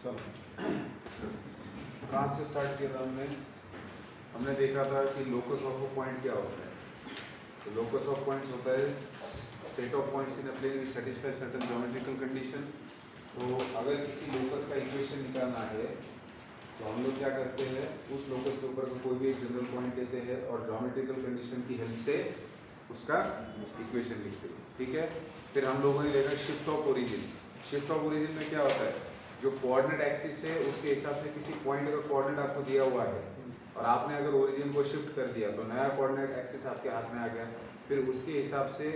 चलो कहाँ से स्टार्ट किया था हमने देखा था कि लोकस ऑफ अ पॉइंट क्या होता है। तो लोकस ऑफ पॉइंट्स होता है set of points in a plane which satisfy certain geometrical condition. तो अगर किसी लोकस का इक्वेशन निकालना है तो हम लोग क्या करते हैं, उस लोकस के ऊपर कोई भी एक जनरल पॉइंट लेते हैं और ज्योमेट्रिकल कंडीशन की हेल्प से उसका इक्वेशन लिखते हैं। ठीक है, फिर हम लोगों ने देखा shift of origin. Shift of origin में क्या होता है, जो कोऑर्डिनेट एक्सिस है उसके हिसाब से किसी पॉइंट का कोऑर्डिनेट आपको दिया हुआ है और आपने अगर ओरिजिन को शिफ्ट कर दिया तो नया कोऑर्डिनेट एक्सिस आपके हाथ में आ गया। फिर उसके हिसाब से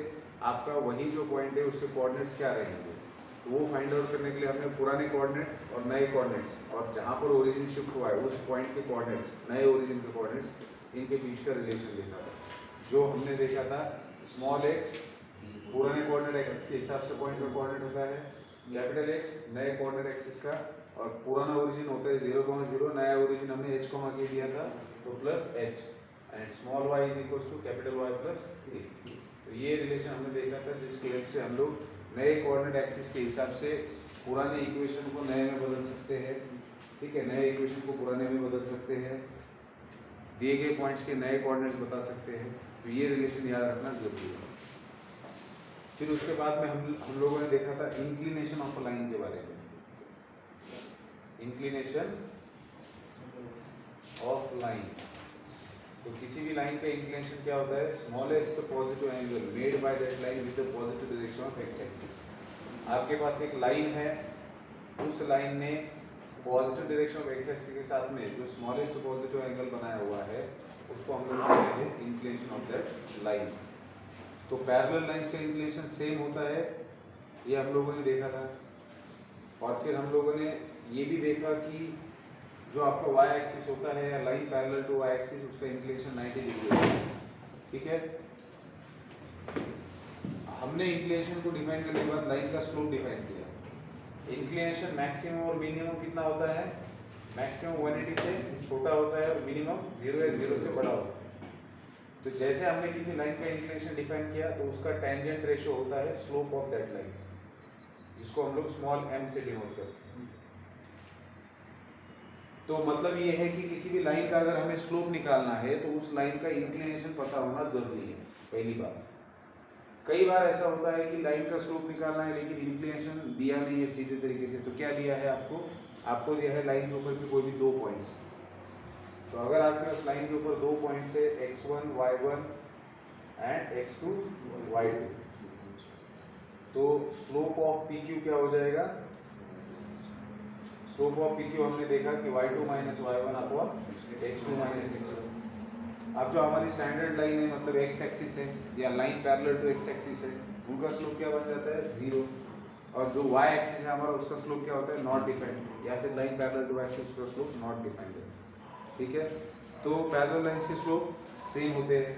आपका वही जो पॉइंट है उसके कोऑर्डिनेट्स क्या रहेंगे, तो वो फाइंड आउट करने के लिए हमने पुराने कोऑर्डिनेट्स और नए कोऑर्डिनेट्स और जहाँ पर ओरिजिन शिफ्ट हुआ है उस पॉइंट के कोऑर्डिनेट्स, नए ओरिजिन के कोऑर्डिनेट्स, इनके बीच का रिलेशन देखा था। जो हमने देखा था स्मॉल एक्स पुराने कोऑर्डिनेट एक्सिस के हिसाब से पॉइंट का कोऑर्डिनेट होता है, कैपिटल एक्स नए कोऑर्डिनेट एक्सिस का, और पुराना ओरिजिन होता है 0,0, नया ओरिजिन हमने h के दिया था तो plus h, and small y is equal to capital Y plus a। तो ये रिलेशन हमने देखा था जिसकी हेल्प से हम लोग नए कोऑर्डिनेट एक्सिस के हिसाब से पुराने इक्वेशन को नए में बदल सकते हैं। ठीक है, नए इक्वेशन को पुराने में बदल सकते हैं, दिए गए पॉइंट्स के नए कोऑर्डिनेट्स बता सकते हैं। तो ये रिलेशन याद रखना जरूरी है। फिर उसके बाद में हम लोगों ने देखा था इंक्लिनेशन ऑफ अ लाइन के बारे में। इंक्लिनेशन ऑफ लाइन, तो किसी भी लाइन का इंक्लिनेशन क्या होता है, smallest positive angle made by that line with the positive direction of x axis. आपके पास एक लाइन है, उस लाइन ने positive direction of x axis के साथ में जो स्मॉलेस्ट पॉजिटिव एंगल बनाया हुआ है उसको हम लोग कहते हैं इंक्लिनेशन ऑफ दैट लाइन। तो पैरेलल लाइंस का इंक्लिनेशन सेम होता है, ये हम लोगों ने देखा था। और फिर हम लोगों ने ये भी देखा कि जो आपका y एक्सिस होता है या line parallel to y axis उसका इंक्लिनेशन 90 डिग्री है। ठीक है, हमने इंक्लिनेशन को डिफाइन करने के बाद लाइन का स्लोप डिफाइन किया। इंक्लिनेशन मैक्सिमम और मिनिमम कितना होता है, मैक्सिमम 180 से छोटा होता है और मिनिमम 0 या 0 से बड़ा होता है। तो जैसे हमने किसी लाइन का इंक्लिनेशन डिफाइन किया तो उसका टेंजेंट रेशियो होता है स्लोप ऑफ दैट लाइन, जिसको हम लोग स्मॉल m से डिनोट करते हैं। तो मतलब ये है कि किसी भी लाइन का अगर हमें स्लोप निकालना है तो उस लाइन का इंक्लिनेशन पता होना जरूरी है, पहली बात। कई बार ऐसा होता है कि लाइन का स्लोप निकालना है लेकिन इंक्लिनेशन दिया नहीं है सीधे तरीके से, तो क्या दिया है आपको दिया है लाइन के ऊपर के कोई भी दो पॉइंट्स। तो अगर आपके पास लाइन के ऊपर दो पॉइंट्स है x1 y1 and x2 y2, तो स्लोप ऑफ PQ क्या हो जाएगा, स्लोप ऑफ PQ हमने देखा कि y2 minus y1 upon x2 minus x1। अब जो हमारी स्टैंडर्ड लाइन है मतलब x एक्सिस है या line parallel to x axis है, उनका स्लोप क्या बन जाता है 0, और जो y एक्सिस है हमारा उसका स्लोप क्या होता है नॉट डिफाइंड, या फिर लाइन पैरेलल टू एक्सिस उसका स्लोप नॉट डिफाइंड है। ठीक है, तो पैरेलल लाइंस के स्लोप सेम होते हैं।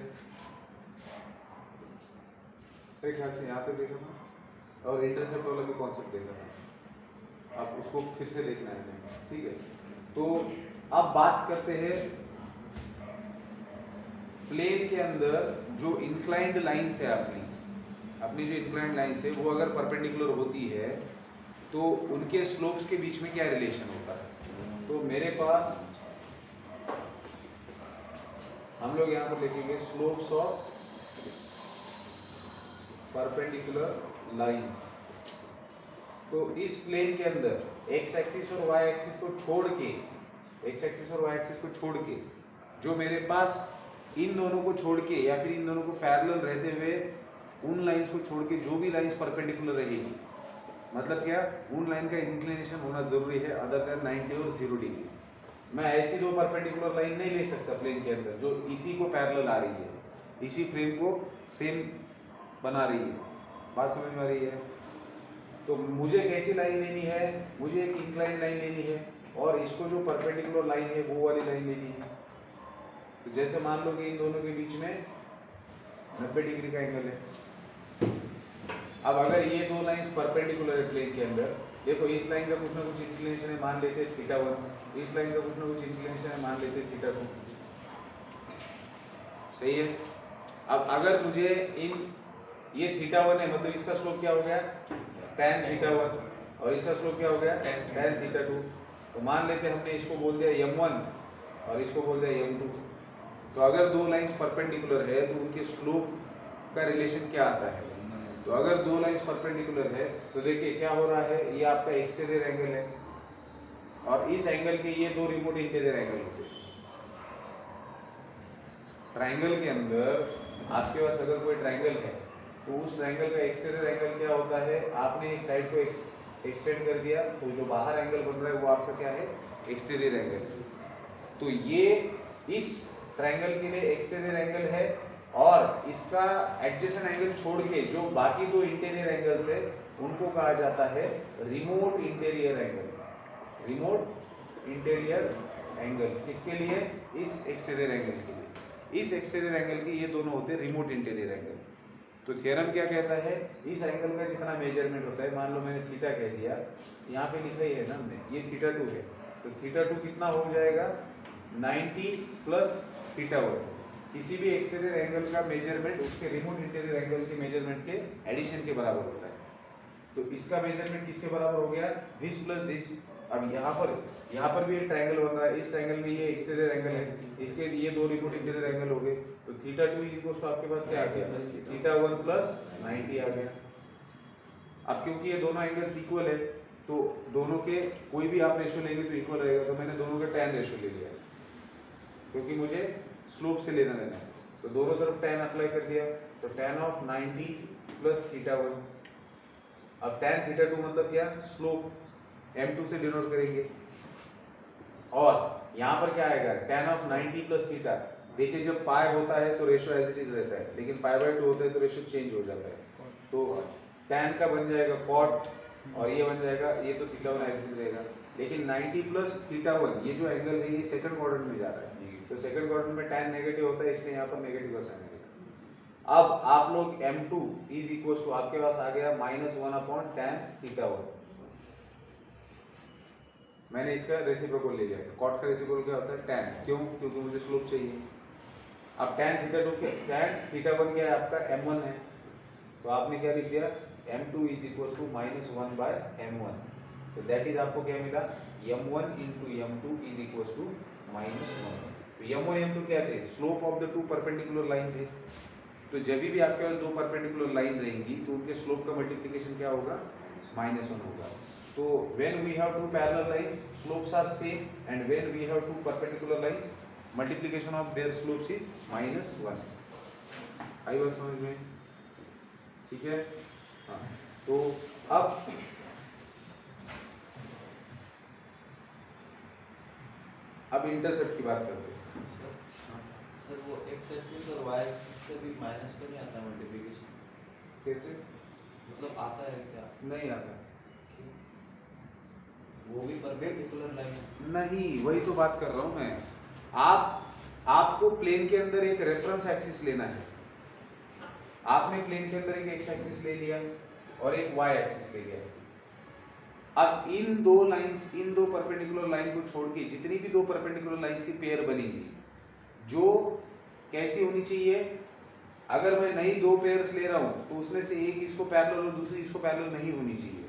मेरे ख्याल से यहाँ पे देखा था, और इंटरसेप्ट वाला भी कॉन्सेप्ट देखा था, आप उसको फिर से देखना है। ठीक है, तो अब बात करते हैं प्लेन के अंदर जो इंक्लाइंड लाइंस है अपनी जो इंक्लाइंड लाइंस है वो अगर परपेंडिकुलर होती है तो उनके स्लोप्स के बीच में क्या रिलेशन होता है। तो मेरे पास हम लोग यहाँ पर लिखेंगे स्लोप्स ऑफ परपेंडिकुलर लाइंस। तो इस प्लेन के अंदर एक्स एक्सिस और वाई एक्सिस को छोड़ के जो मेरे पास इन दोनों को छोड़ के या फिर इन दोनों को पैरेलल रहते हुए उन लाइंस को छोड़ के जो भी लाइंस परपेंडिकुलर रहेगी, मतलब क्या, उन लाइन का इंक्लिनेशन होना जरूरी है अदर देन 90 और 0 डिग्री। मैं ऐसी दो परपेंडिकुलर लाइन नहीं ले सकता प्लेन के अंदर जो इसी को पैरेलल आ रही है, इसी फ्रेम को सेम बना रही है। बात समझ में आ रही है। तो मुझे कैसी लाइन लेनी है, मुझे एक इंक्लाइन लाइन लेनी है और इसको जो परपेंडिकुलर लाइन है वो वाली लाइन लेनी है। तो जैसे मान लो कि इन दोनों के बीच में 90 डिग्री का एंगल है। अब अगर ये दो लाइंस परपेंडिकुलर है प्लेन के अंदर, देखो इस लाइन का कुछ ना कुछ इंक्लिनेशन है, मान लेते θ1, इस लाइन का कुछ ना कुछ इंक्लिनेशन है, मान लेते θ2। सही है। अब अगर मुझे ये θ1 है मतलब इसका स्लोप क्या हो गया tan θ1, और इसका स्लोप क्या हो गया tan थीटा 2। तो मान लेते हमने इसको बोल दिया m1 और इसको बोल दिया m2। तो अगर दो लाइंस परपेंडिकुलर है तो उनके स्लोप का रिलेशन क्या आता है? तो अगर दो लाइंस परपेंडिकुलर है तो देखिए क्या हो रहा है, ये आपका एक्सटीरियर एंगल है और इस एंगल के ये दो रिमोट इंटीरियर एंगल होते हैं। ट्रायंगल के अंदर आपके पास अगर कोई ट्रायंगल है तो उस ट्रायंगल का एक्सटीरियर एंगल क्या होता है, आपने एक साइड को एक्सटेंड कर दिया तो जो बाहर एंगल बन रहा है वो आपका क्या है, एक्सटीरियर एंगल। तो ये इस ट्रायंगल के लिए एक्सटीरियर एंगल है और इसका एडजेसेंट एंगल छोड़ के जो बाकी दो इंटीरियर एंगल्स है उनको कहा जाता है remote interior angle. Remote interior angle किसके लिए? इस एक्सटीरियर एंगल के लिए। इस एक्सटीरियर एंगल के ये दोनों होते हैं रिमोट इंटीरियर एंगल। तो थ्योरम क्या कहता है, इस एंगल का जितना मेजरमेंट होता है, मान लो मैंने थीटा कह दिया, यहाँ पे लिखा ही है ना हमने, ये थीटा 2 है, तो थीटा 2 कितना हो जाएगा 90 प्लस थीटा 1। किसी भी एक्सटीरियर एंगल का मेजरमेंट उसके रिमोट इंटीरियर एंगल के मेजरमेंट के एडिशन के बराबर होता है। तो इसका मेजरमेंट किसके बराबर हो गया, दिस प्लस दिस। अब यहाँ पर भी एक ट्रायंगल बन रहा है, इस ट्रायंगल में ये एक्सटीरियर एंगल है, इसके ये दो रिमोट इंटीरियर एंगल हो गए, तो थीटा 2 इक्वल्स टू आपके पास क्या आ गया, थीटा 1 प्लस 90 आ गया। अब क्योंकि ये दोनों एंगल्स इक्वल है तो दोनों के कोई भी आप रेशियो लेंगे तो इक्वल रहेगा, तो मैंने दोनों का tan रेशियो ले लिया क्योंकि मुझे स्लोप से लेना देना है। तो दोनों तरफ tan अप्लाई कर दिया, तो tan ऑफ 90 प्लस थीटा 1। अब tan थीटा 2 मतलब क्या, स्लोप m2 से डिनोट करेंगे और यहाँ पर क्या आएगा tan ऑफ 90 प्लस थीटा। देखिए जब पाई होता है तो रेशियो एज इट इज रहता है, लेकिन पाई बाय 2 होता है तो रेशियो चेंज हो जाता है। तो tan का बन जाएगा cot और ये बन जाएगा, ये तो थीटा 1 एज इट इज रहेगा, लेकिन 90 प्लस थीटा 1 ये जो एंगल है ये सेकंड क्वाड्रेंट में जा रहा है, तो सेकंड क्वाड्रेंट में tan नेगेटिव होता है, इसलिए यहाँ पर नेगेटिव का साइन आएगा। अब आप लोग m2 इज इक्वल टू आपके पास आ गया -1 tan थीटा 1। मैंने इसका रेसिप्रोकल ले लिया, कॉट का रेसिप्रोकल क्या होता है tan, क्यों, क्योंकि मुझे स्लोप चाहिए। अब tan थीटा 2 क्या, tan थीटा 1 क्या है आपका m1 है, तो आपने क्या लिख दिया m2 is equal to -1/m1। तो दैट इज आपको क्या मिला, m1 into m2 is equal to -1। तो m1 m2 क्या थे, slope of the two perpendicular line थे। तो जब भी आपके पास दो परपेंडिकुलर लाइन रहेंगी तो उनके स्लोप का मल्टीप्लिकेशन क्या होगा, -1 होगा। So when we have two parallel lines, slopes are same, and when we have two perpendicular lines, multiplication of their slopes is -1। आई बात समझ में, ठीक है। हाँ, तो अब इंटरसेप्ट की बात करते हैं। सर वो x एक्सिस और y एक्सिस पे भी माइनस पे नहीं आता मल्टीप्लिकेशन? कैसे, मतलब आता है क्या? नहीं आता, वो भी परपेंडिकुलर लाइन है। नहीं, वही तो बात कर रहा हूं मैं। आपको प्लेन के अंदर एक रेफरेंस एक्सिस लेना है। आपने प्लेन के अंदर एक एक्स एक्सिस ले लिया और एक वाई एक्सिस ले लिया। अब इन दो लाइंस, इन दो परपेंडिकुलर लाइन को छोड़ के जितनी भी दो परपेंडिकुलर लाइंस की पेयर बनेंगी, जो कैसी होनी चाहिए, अगर मैं नई दो पेयर्स ले रहा हूं तो उसमें से एक इसको पैरेलल और दूसरी इसको पैरेलल नहीं होनी चाहिए।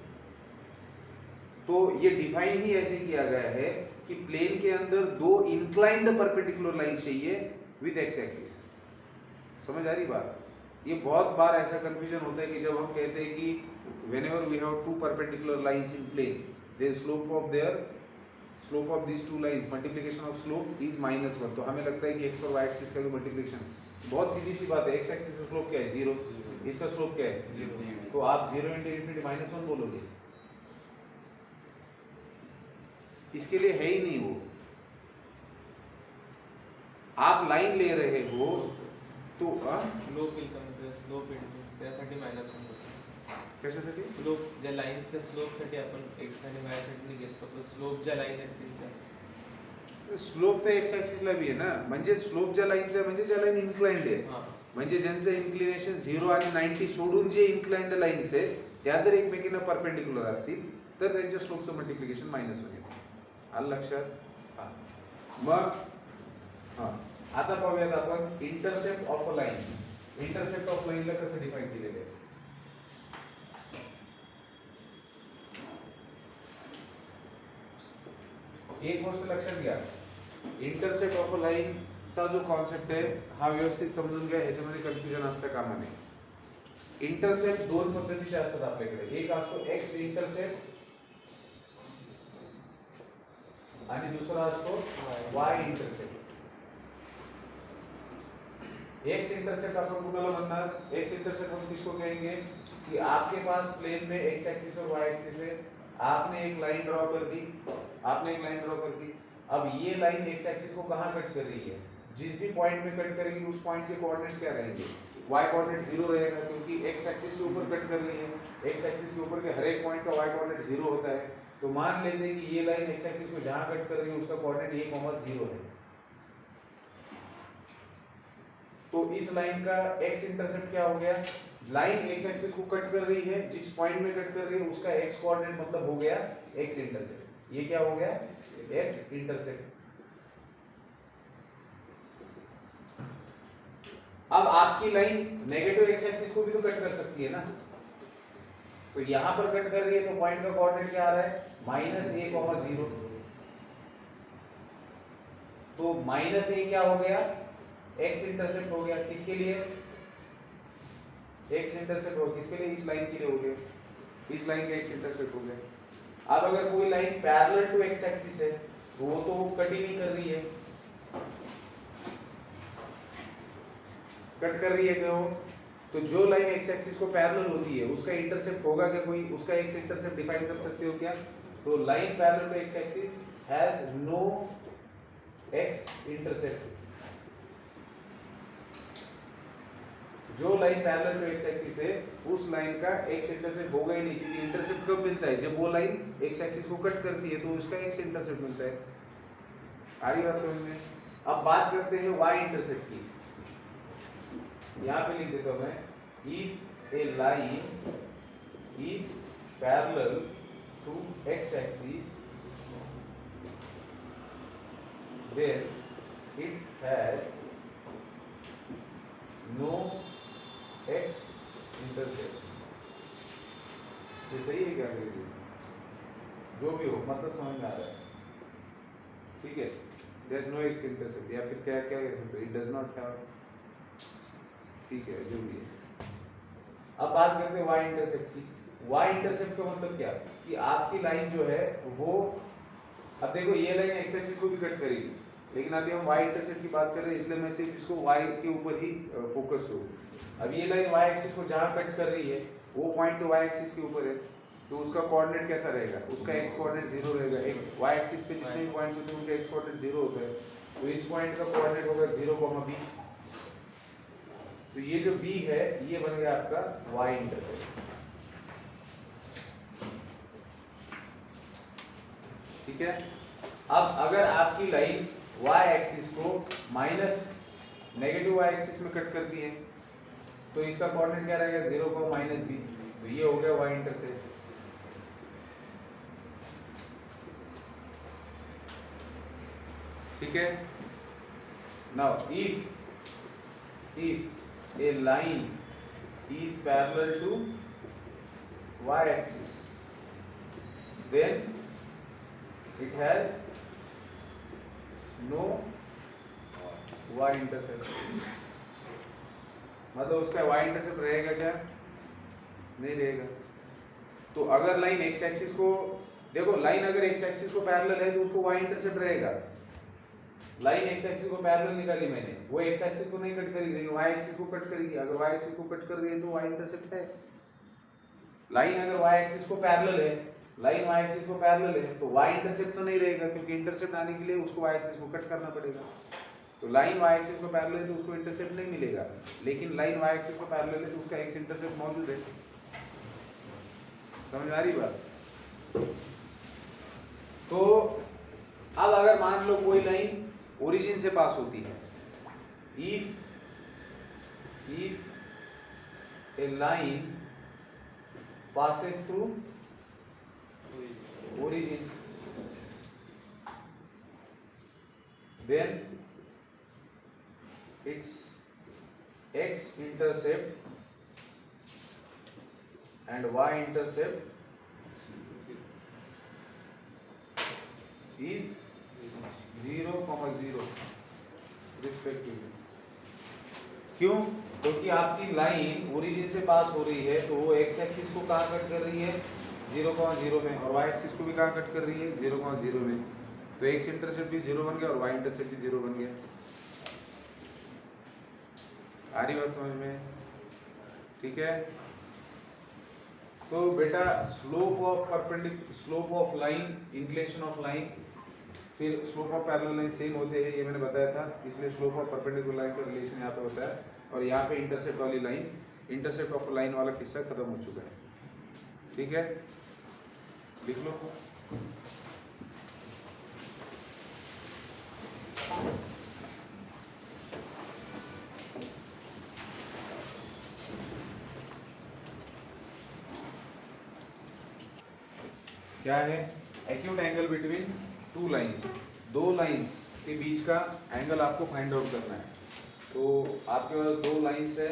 तो ये डिफाइन ही ऐसे किया गया है कि प्लेन के अंदर दो इंक्लाइंड परपेंडिकुलर लाइन चाहिए विद एक्स एक्सिस। समझ आ रही बात? ये बहुत बार ऐसा कंफ्यूजन होता है कि जब हम कहते हैं कि whenever we have two perpendicular lines in plane, then slope of these two lines, multiplication of slope is -1। तो हमें लगता है कि x और y एक्सिस का जो मल्टीप्लिकेशन, बहुत सीधी सी बात है, x एक्सिस का स्लोप क्या है 0, इसका स्लोप क्या है 0, तो आप 0 × ∞ -1 बोलोगे, इसके लिए है ही नहीं वो। आप लाइन ले रहे हो तो स्लोप त्यासाठी -1 होतं। कशासाठी? स्लोप ज्या लाईनच्या स्लोपसाठी आपण x आणि y साठी घेतो, पण स्लोप ज्या लाईन आहेत त्यांच्या स्लोप तर एक्स ऍक्सिसला बी आहे ना, म्हणजे स्लोप ज्या लाईनचा म्हणजे ज्या लाईन इन्क्लाइंड आहे, म्हणजे ज्यांचं इन्क्लिनेशन 0 आणि 90 सोडून जे इन्क्लाइंड लाईन्स आहेत त्या जर एकमेकींना परपेंडिकुलर असतील तर त्यांच्या स्लोपचं मल्टिप्लिकेशन -1 येतं। आलं लक्षात? हां, मग हां, आता पाहूयात आपण intercept of a line. Intercept of लाईनला कसं डिफाइन केलेलं आहे? एक गोष्ट लक्षात घ्या, इंटरसेप्ट ऑफ अ लाईन चा जो कॉन्सेप्ट आहे हा व्यवस्थित समजून घ्या, ह्याच्यामध्ये कन्फ्युजन असतं कामा नये. इंटरसेप्ट दोन पद्धतीचे असतात आपल्याकडे, एक असतो एक्स इंटरसेप्ट आणि दुसरा असतो वाय इंटरसेप्ट. एक्स इंटरसेप्ट अपन कुणाला म्हणणार, एक्स इंटरसेप्ट हम किसको कहेंगे कि आपके पास प्लेन में एक्स एक्सिस और वाई एक्सिस है, आपने एक लाइन ड्रॉ कर दी, आपने एक लाइन ड्रॉ कर दी. अब ये लाइन एक्स एक्सिस को कहां कट कर रही है, जिस भी पॉइंट में कट करेगी उस पॉइंट के कोऑर्डिनेट्स क्या रहेंगे, y कोऑर्डिनेट 0 रहेगा क्योंकि x एक्सिस के ऊपर कट कर रही है, x एक्सिस के ऊपर के हर एक पॉइंट का y कोऑर्डिनेट 0 होता है. तो मान लेते हैं कि ये लाइन x एक्सिस को जहां कट कर रही है उसका कोऑर्डिनेट a, 0 है. तो इस लाइन का x इंटरसेप्ट क्या हो गया, लाइन x एक्सिस को कट कर रही है, जिस पॉइंट में कट कर रही है उसका x कोऑर्डिनेट मतलब हो गया x इंटरसेप्ट. ये क्या हो गया, x इंटरसेप्ट. अब आपकी लाइन नेगेटिव x एक्सिस को भी तो कट कर सकती है ना, तो यहां पर कट कर रही है तो पॉइंट का कोऑर्डिनेट क्या आ रहा है, -a, 0. तो -a क्या हो गया, x इंटरसेप्ट हो गया. किसके लिए, x इंटरसेप्ट हो किसके लिए, इस लाइन के लिए हो गया, इस लाइन का x इंटरसेप्ट हो गया. अब अगर कोई line parallel to x axis है तो वो तो कट ही नहीं कर रही है, कट कर रही है क्या वो, तो जो लाइन x एक्सिस को पैरेलल होती है उसका इंटरसेप्ट होगा क्या कोई, उसका x इंटरसेप्ट डिफाइन कर सकते हो क्या, तो line parallel to x axis has no x intercept. जो line parallel to x axis है उस लाइन का x इंटरसेप्ट होगा ही नहीं, क्योंकि इंटरसेप्ट कब मिलता है, जब वो लाइन x एक्सिस को कट करती है तो उसका x इंटरसेप्ट मिलता है. आ रही बात समझ में. अब बात करते हैं y इंटरसेप्ट की. यहां पे लिख देता हूं मैं, if a line is parallel to x axis then it has no x intercept. ये सही है क्या अंग्रेजी, जो भी हो मतलब समझ में आ रहा है, ठीक है. There is no x intercept, या फिर क्या क्या इट डज नॉट हैव, ठीक है जो भी है. अब बात करते हैं y इंटरसेप्ट की. y इंटरसेप्ट का मतलब क्या, कि आपकी लाइन जो है वो, अब देखो ये लाइन x एक्सिस को भी कट करेगी, लेकिन अभी हम y इंटरसेप्ट की बात कर रहे हैं इसलिए मैं सिर्फ इसको y के ऊपर ही फोकस हूँ. अब ये लाइन y एक्सिस को जहां कट कर रही है वो पॉइंट तो y एक्सिस के ऊपर है, तो उसका कोऑर्डिनेट कैसा रहेगा, उसका x कोऑर्डिनेट 0 रहेगा. एक y एक्सिस पे जितने भी पॉइंट्स होते हैं उनका x कोऑर्डिनेट 0 होता है, तो इस पॉइंट का कोऑर्डिनेट होगा 0, b. तो ये जो b है ये बन गया आपका y इंटरसेप्ट. ठीक है. अब अगर आपकी लाइन y एक्सिस को माइनस नेगेटिव y एक्सिस में कट करती है तो इसका कोऑर्डिनेट क्या रहेगा, 0, -b. तो ये हो गया y इंटरसेप्ट. ठीक है. Now if a line is parallel to y axis then it has no y intercept. मतलब उसका y इंटरसेप्ट रहेगा क्या, नहीं रहेगा. तो अगर लाइन x एक्सिस को, देखो लाइन अगर x एक्सिस को पैरेलल है तो उसको y इंटरसेप्ट रहेगा. लाइन x एक्सिस को पैरेलल निकाली मैंने, वो x एक्सिस को नहीं कट करेगी लेकिन y एक्सिस को कट करेगी. अगर y एक्सिस को कट कर रही है तो y इंटरसेप्ट है. लाइन अगर y एक्सिस को पैरेलल है, लाइन y एक्सिस को पैरेलल है तो y इंटरसेप्ट तो नहीं रहेगा, क्योंकि इंटरसेप्ट आने के लिए उसको y एक्सिस को कट करना पड़ेगा. तो लाइन y एक्सिस को पैरेलल है तो उसको इंटरसेप्ट नहीं मिलेगा, लेकिन लाइन y एक्सिस को पैरेलल है तो उसका x इंटरसेप्ट मौजूद है. समझ आ रही बात. तो अब अगर मान लो कोई लाइन ओरिजिन से पास होती है, if a line passes through origin then its x intercept and y intercept is क्यों? क्योंकि आपकी लाइन ओरिजिन से पास हो रही है, तो वो एक्स एक्सिस को कहाँ कट कर रही है? 0,0 में, और वाई एक्सिस को भी कहाँ कट कर रही है? 0,0 में। तो एक्स इंटरसेप्ट भी 0 बन गया और वाई इंटरसेप्ट भी 0 बन गया। आ रही बात समझ में? ठीक है। तो बेटा slope of line, inclination of line, फिर slope of parallel line same होते हैं, ये मैंने बताया था। इसलिए स्लोप ऑफ परपेंडिकुलर लाइन का रिलेशन यहाँ पे होता है, और यहाँ पे इंटरसेप्ट वाली लाइन, इंटरसेप्ट ऑफ लाइन वाला किस्सा खत्म हो चुका है। ठीक है, लिख लो। क्या है? Acute angle between two lines, दो लाइंस के बीच का एंगल आपको फाइंड आउट करना है। तो आपके पास दो लाइंस है,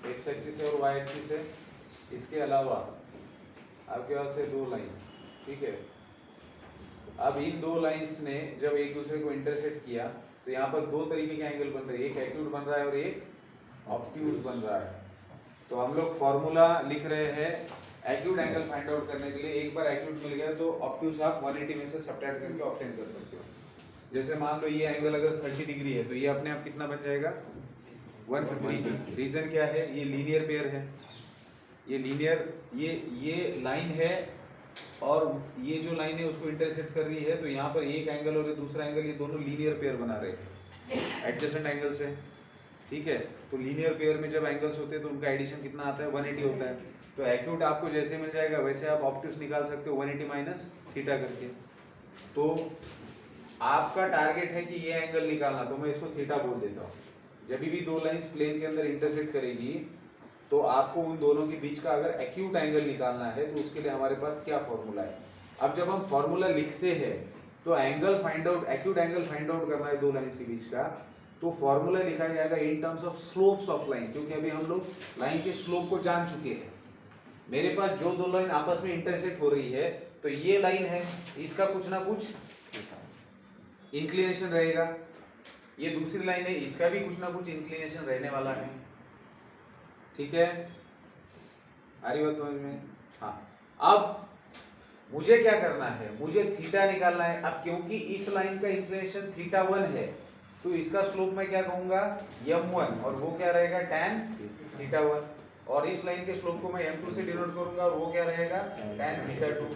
एक्स एक्सिस है और वाई एक्सिस है। इसके अलावा आपके पास है दो लाइन, ठीक है। अब इन दो लाइंस ने जब एक दूसरे को इंटरसेक्ट किया, तो यहाँ पर दो तरीके के एंगल बन रहे हैं, एक एक्यूट बन रहा है और एक ऑब्ट्यूज बन रहा है। तो हम लोग फॉर्मूला लिख रहे हैं एक्यूट एंगल फाइंड आउट करने के लिए। एक बार एक्यूट मिल गया तो ऑब्ट्यूज आप 180 में से सब्ट्रैक्ट करके ऑब्टेन कर सकते हो। जैसे मान लो ये एंगल अगर 30 डिग्री है, तो ये अपने आप कितना बन जाएगा? 150। रीजन क्या है? ये लीनियर पेयर है, ये लीनियर, ये लाइन है और ये जो लाइन है उसको इंटरसेक्ट कर रही है। तो यहाँ पर एक एंगल और दूसरा एंगल, ये दोनों लीनियर पेयर बना रहे हैं एडजेसेंट एंगल से। ठीक है, तो लीनियर पेयर में जब एंगल्स होते हैं तो उनका एडिशन कितना आता है? 180 होता है। तो एक्यूट आपको जैसे मिल जाएगा वैसे आप ऑब्ट्यूज निकाल सकते हो 180 माइनस थीटा करके। तो आपका टारगेट है कि ये एंगल निकालना, तो मैं इसको थीटा बोल देता हूँ। जब भी दो लाइंस प्लेन के अंदर इंटरसेक्ट करेगी तो आपको उन दोनों के बीच का अगर एक्यूट एंगल निकालना है तो उसके लिए हमारे पास क्या फॉर्मूला है? अब जब हम फॉर्मूला लिखते हैं तो angle find out, acute angle find out करना है दो लाइंस के बीच का, तो फॉर्मूला लिखा जाएगा in terms of slopes of line, क्योंकि अभी हम लोग लाइन के स्लोप को जान चुके हैं। मेरे पास जो दो लाइन आपस में इंटरसेक्ट हो रही है, तो ये लाइन है, इसका कुछ ना कुछ इंक्लिनेशन रहेगा, ये दूसरी लाइन है, इसका भी कुछ ना कुछ इंक्लिनेशन रहने वाला है। ठीक है, आ रही बात समझ में? हाँ, अब मुझे क्या करना है? मुझे थीटा निकालना है। अब क्योंकि इस लाइन का इंक्लिनेशन थीटा 1 है, तो इसका स्लोप मैं क्या कहूंगा? m1, और वो क्या रहेगा? tan theta 1। और इस लाइन के स्लोप को मैं m2 से डिनोट करूंगा, और वो क्या रहेगा? tan theta 2।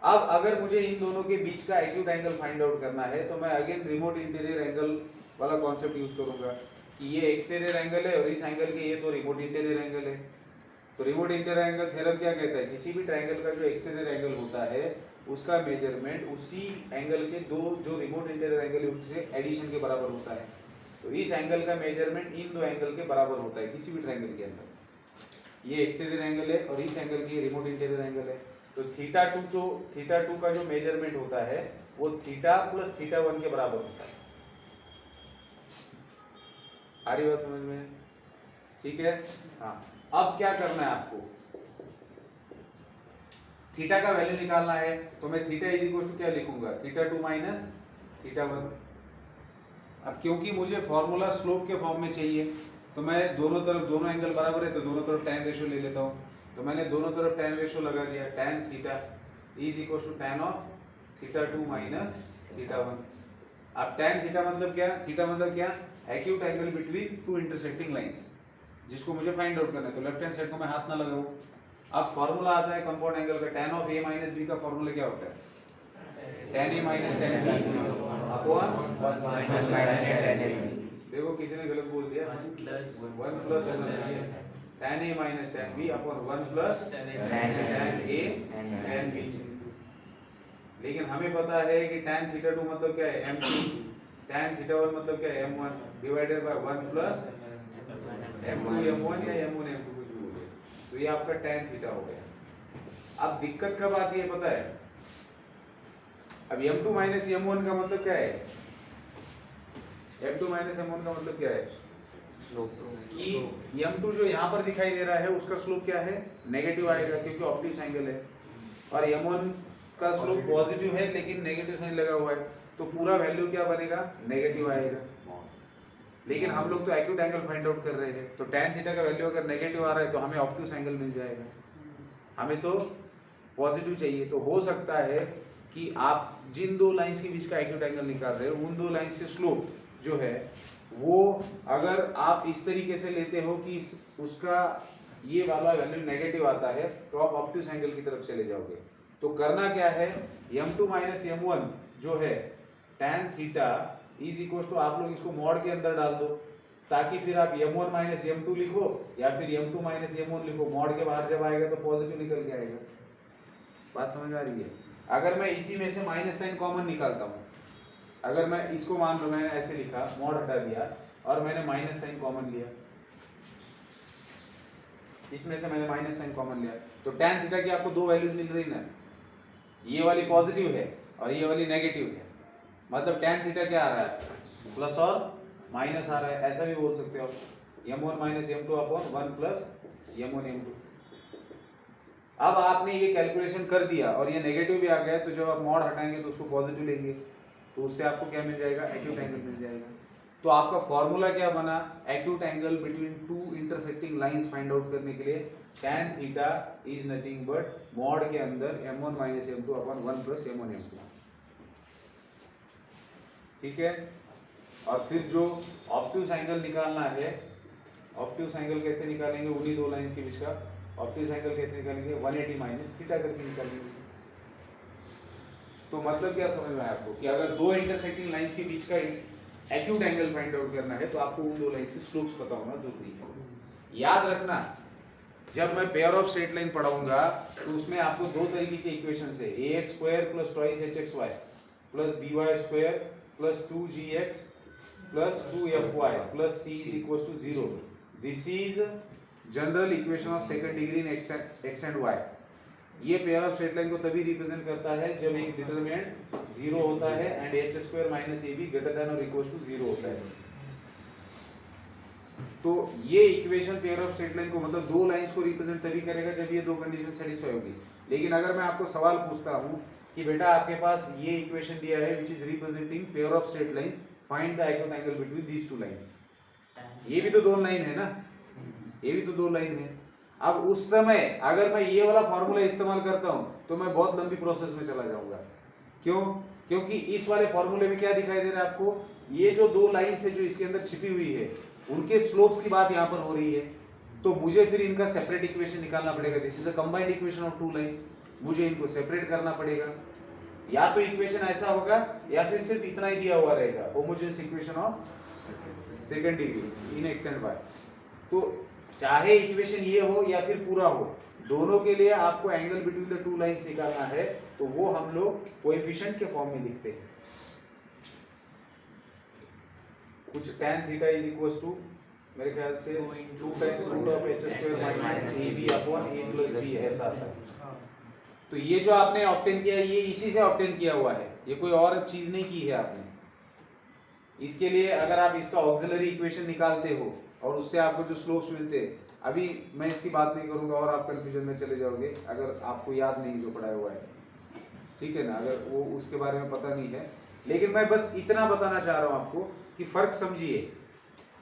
अब अगर मुझे इन दोनों के बीच का एक्यूट एंगल फाइंड आउट करना है, तो मैं अगेन रिमोट इंटीरियर एंगल वाला कॉन्सेप्ट यूज करूंगा कि ये एक्सटीरियर एंगल है और इस एंगल के ये दो रिमोट इंटीरियर एंगल है। तो रिमोट इंटीरियर एंगल थ्योरम क्या कहता है? किसी भी ट्रायंगल का जो एक्सटीरियर एंगल होता है उसका मेजरमेंट उसी एंगल के दो जो रिमोट इंटीरियर एंगल है उससे एडिशन के बराबर होता है। तो इस एंगल का मेजरमेंट इन दो एंगल के बराबर होता है किसी भी ट्रायंगल के अंदर। ये एक्सटीरियर एंगल है और इस एंगल की रिमोट इंटीरियर एंगल है। तो थीटा 2 का जो मेजरमेंट होता है वो थीटा प्लस थीटा 1 के बराबर होता है। आ रही बात समझ में? ठीक है, हाँ। अब क्या करना है आपको? थीटा का वैल्यू निकालना है, तो मैं थीटा इज इक्वल टू क्या लिखूंगा? Theta 2 minus theta 1। अब क्योंकि मुझे फॉर्मूला स्लोप के फॉर्म में चाहिए, तो मैं दोनों तरफ, दोनों एंगल बराबर है तो दोनों तरफ tan रेशियो ले लेता हूँ। तो मैंने दोनों तरफ tan रेशियो लगा दिया, tan theta is equal to tan of theta 2 minus theta 1। अब tan थीटा मतलब क्या? थीटा मतलब क्या? Acute angle between two intersecting lines, जिसको मुझे फाइंड आउट करना है। तो लेफ्ट हैंड साइड को मैं हाथ ना लगाऊं। अब फॉर्मूला आता है कंपाउंड एंगल का, tan of a minus b का फॉर्मूला क्या होता है? tan a minus tan b upon 1 minus tan a। देखो किसी ने गलत बोल दिया, 1 plus tan a minus tan b upon 1 plus tan a tan b। लेकिन हमें पता है कि tan थीटा 2 मतलब क्या है? m2, tan थीटा 1 मतलब क्या है? m1 divided by 1 plus m2 m1 या m1 m2 कुछ भी बोलिए। तो ये आपका tan थीटा हो गया। अब दिक्कत कब आती है पता है? अब m2 माइनस m1 का मतलब क्या है? m2 माइनस m1 का मतलब क्या है? कि m2 जो यहाँ पर दिखाई दे रहा है उसका स्लोप क्या है? नेगेटिव आएगा, क्योंकि ऑब्ट्यूज एंगल है। और m1 का स्लोप पॉजिटिव है लेकिन नेगेटिव साइन लगा हुआ है, तो पूरा वैल्यू क्या बनेगा? नेगेटिव आएगा। लेकिन हम लोग तो एक्यूट एंगल फाइंड आउट कर रहे हैं, तो tan थीटा का वैल्यू अगर नेगेटिव आ रहा है तो हमें ऑब्ट्यूस एंगल मिल जाएगा, हमें तो पॉजिटिव चाहिए। तो हो सकता है कि आप जिन दो लाइंस के बीच का एक्यूट एंगल निकाल रहे हो उन दो लाइंस के स्लोप जो है वो अगर आप इस तरीके से लेते हो कि उसका ये वाला वैल्यू नेगेटिव आता है तो आप ऑब्ट्यूस एंगल की तरफ चले जाओगे। तो करना क्या है, m2 माइनस m1 जो है tan theta is equal to, आप लोग इसको मॉड के अंदर डाल दो ताकि फिर आप m1 माइनस m2 लिखो या फिर m2 माइनस m1 लिखो, मॉड के बाहर जब आएगा तो पॉजिटिव निकल के आएगा। बात समझ आ रही है? अगर मैं इसी में से माइनस साइन कॉमन निकालता हूँ, अगर मैं इसको मान लो मैंने ऐसे लिखा, मॉड हटा दिया और मैंने माइनस साइन कॉमन लिया, इसमें से मैंने माइनस साइन कॉमन लिया, तो tan थीटा की आपको दो वैल्यूज मिल रही ना, ये वाली पॉजिटिव है और ये वाली नेगेटिव है, मतलब tan थीटा क्या आ रहा है, प्लस और माइनस आ रहा है, ऐसा भी बोल सकते हो m1 minus m2 upon 1 plus m1 m2। अब आपने ये कैलकुलेशन कर दिया और ये नेगेटिव भी आ गया, तो जब आप मॉड हटाएंगे तो उसको पॉजिटिव लेंगे तो उससे आपको क्या मिल जाएगा, एक्यूट एंगल मिल जाएगा। तो आपका फॉर्मूला क्या बना, acute angle between two intersecting lines find out करने के लिए tan theta is nothing but mod के अंदर m1 minus m2 upon 1 plus m1 m2। ठीक है, और फिर जो ऑब्ट्यूस एंगल निकालना है, ऑब्ट्यूस एंगल कैसे निकालेंगे, उन्हीं दो लाइंस के बीच का ऑब्ट्यूस एंगल कैसे निकालेंगे, 180 माइनस थीटा करके निकालेंगे। तो मतलब क्या समझ में आया आपको कि अगर दो इंटरसेक्टिंग लाइंस के बीच का एक्यूट एंगल फाइंड आउट करना है तो आपको उन दो लाइंस के स्लोप्स पता होना जरूरी है। याद रखना, जब मैं पेयर ऑफ स्ट्रेट लाइन पढ़ाऊंगा तो उसमें आपको दो तरीके के इक्वेशंस है, ax square plus twice hxy plus by square plus 2gx plus 2fy plus c is equal to 0। This is general equation of second degree in x and y। ये pair of straight line को तभी represent करता है जब एक determinant 0 होता है and h square minus ab greater than और इक्वल टू 0 होता है। तो ये equation pair of straight line को मतलब दो लाइंस को रिप्रेजेंट तभी करेगा जब ये दो कंडीशन सेटिस्फाई होगी। लेकिन अगर मैं आपको सवाल पूछता हूं कि बेटा आपके पास ये इक्वेशन दिया है which is representing pair of straight lines, find the acute angle between these two lines, ये भी तो दो लाइन है ना, ये भी तो दो लाइन है। अब उस समय अगर मैं ये वाला फॉर्मूला इस्तेमाल करता हूं तो मैं बहुत लंबी प्रोसेस में चला जाऊंगा। क्यों? क्योंकि इस वाले फॉर्मूले में क्या दिखाई दे रहा है आपको, ये जो दो लाइंस है जो इसके अंदर छिपी हुई है उनके स्लोप्स की बात यहाँ पर हो रही है, तो मुझे फिर इनका सेपरेट इक्वेशन निकालना पड़ेगा। This is a combined equation of two line, मुझे इनको सेपरेट करना पड़ेगा। या तो इक्वेशन ऐसा होगा या फिर सिर्फ इतना ही दिया हुआ रहेगा, homogeneous equation of second degree in x and y. तो चाहे इक्वेशन ये हो या फिर पूरा हो, दोनों के लिए आपको angle between the two lines निकालना है, तो वो हम लोग कोएफिशिएंट के फॉर्म में लिखते हैं। कुछ tan theta is equals to मेरे ख्याल से 2 times root of h square minus ab upon a plus b ऐसा आता है। तो ये जो आपने ऑब्टेन किया ये इसी से ऑब्टेन किया हुआ है, ये कोई और चीज नहीं की है आपने। इसके लिए अगर आप इसका ऑक्सिलरी इक्वेशन निकालते हो और उससे आपको जो स्लोप्स मिलते हैं, अभी मैं इसकी बात नहीं करूंगा और आप कंफ्यूजन में चले जाओगे अगर आपको याद नहीं जो पढ़ाया हुआ है, ठीक है ना, अगर वो उसके बारे में पता नहीं है। लेकिन मैं बस इतना बताना चाह रहा हूं आपको कि फर्क समझिए।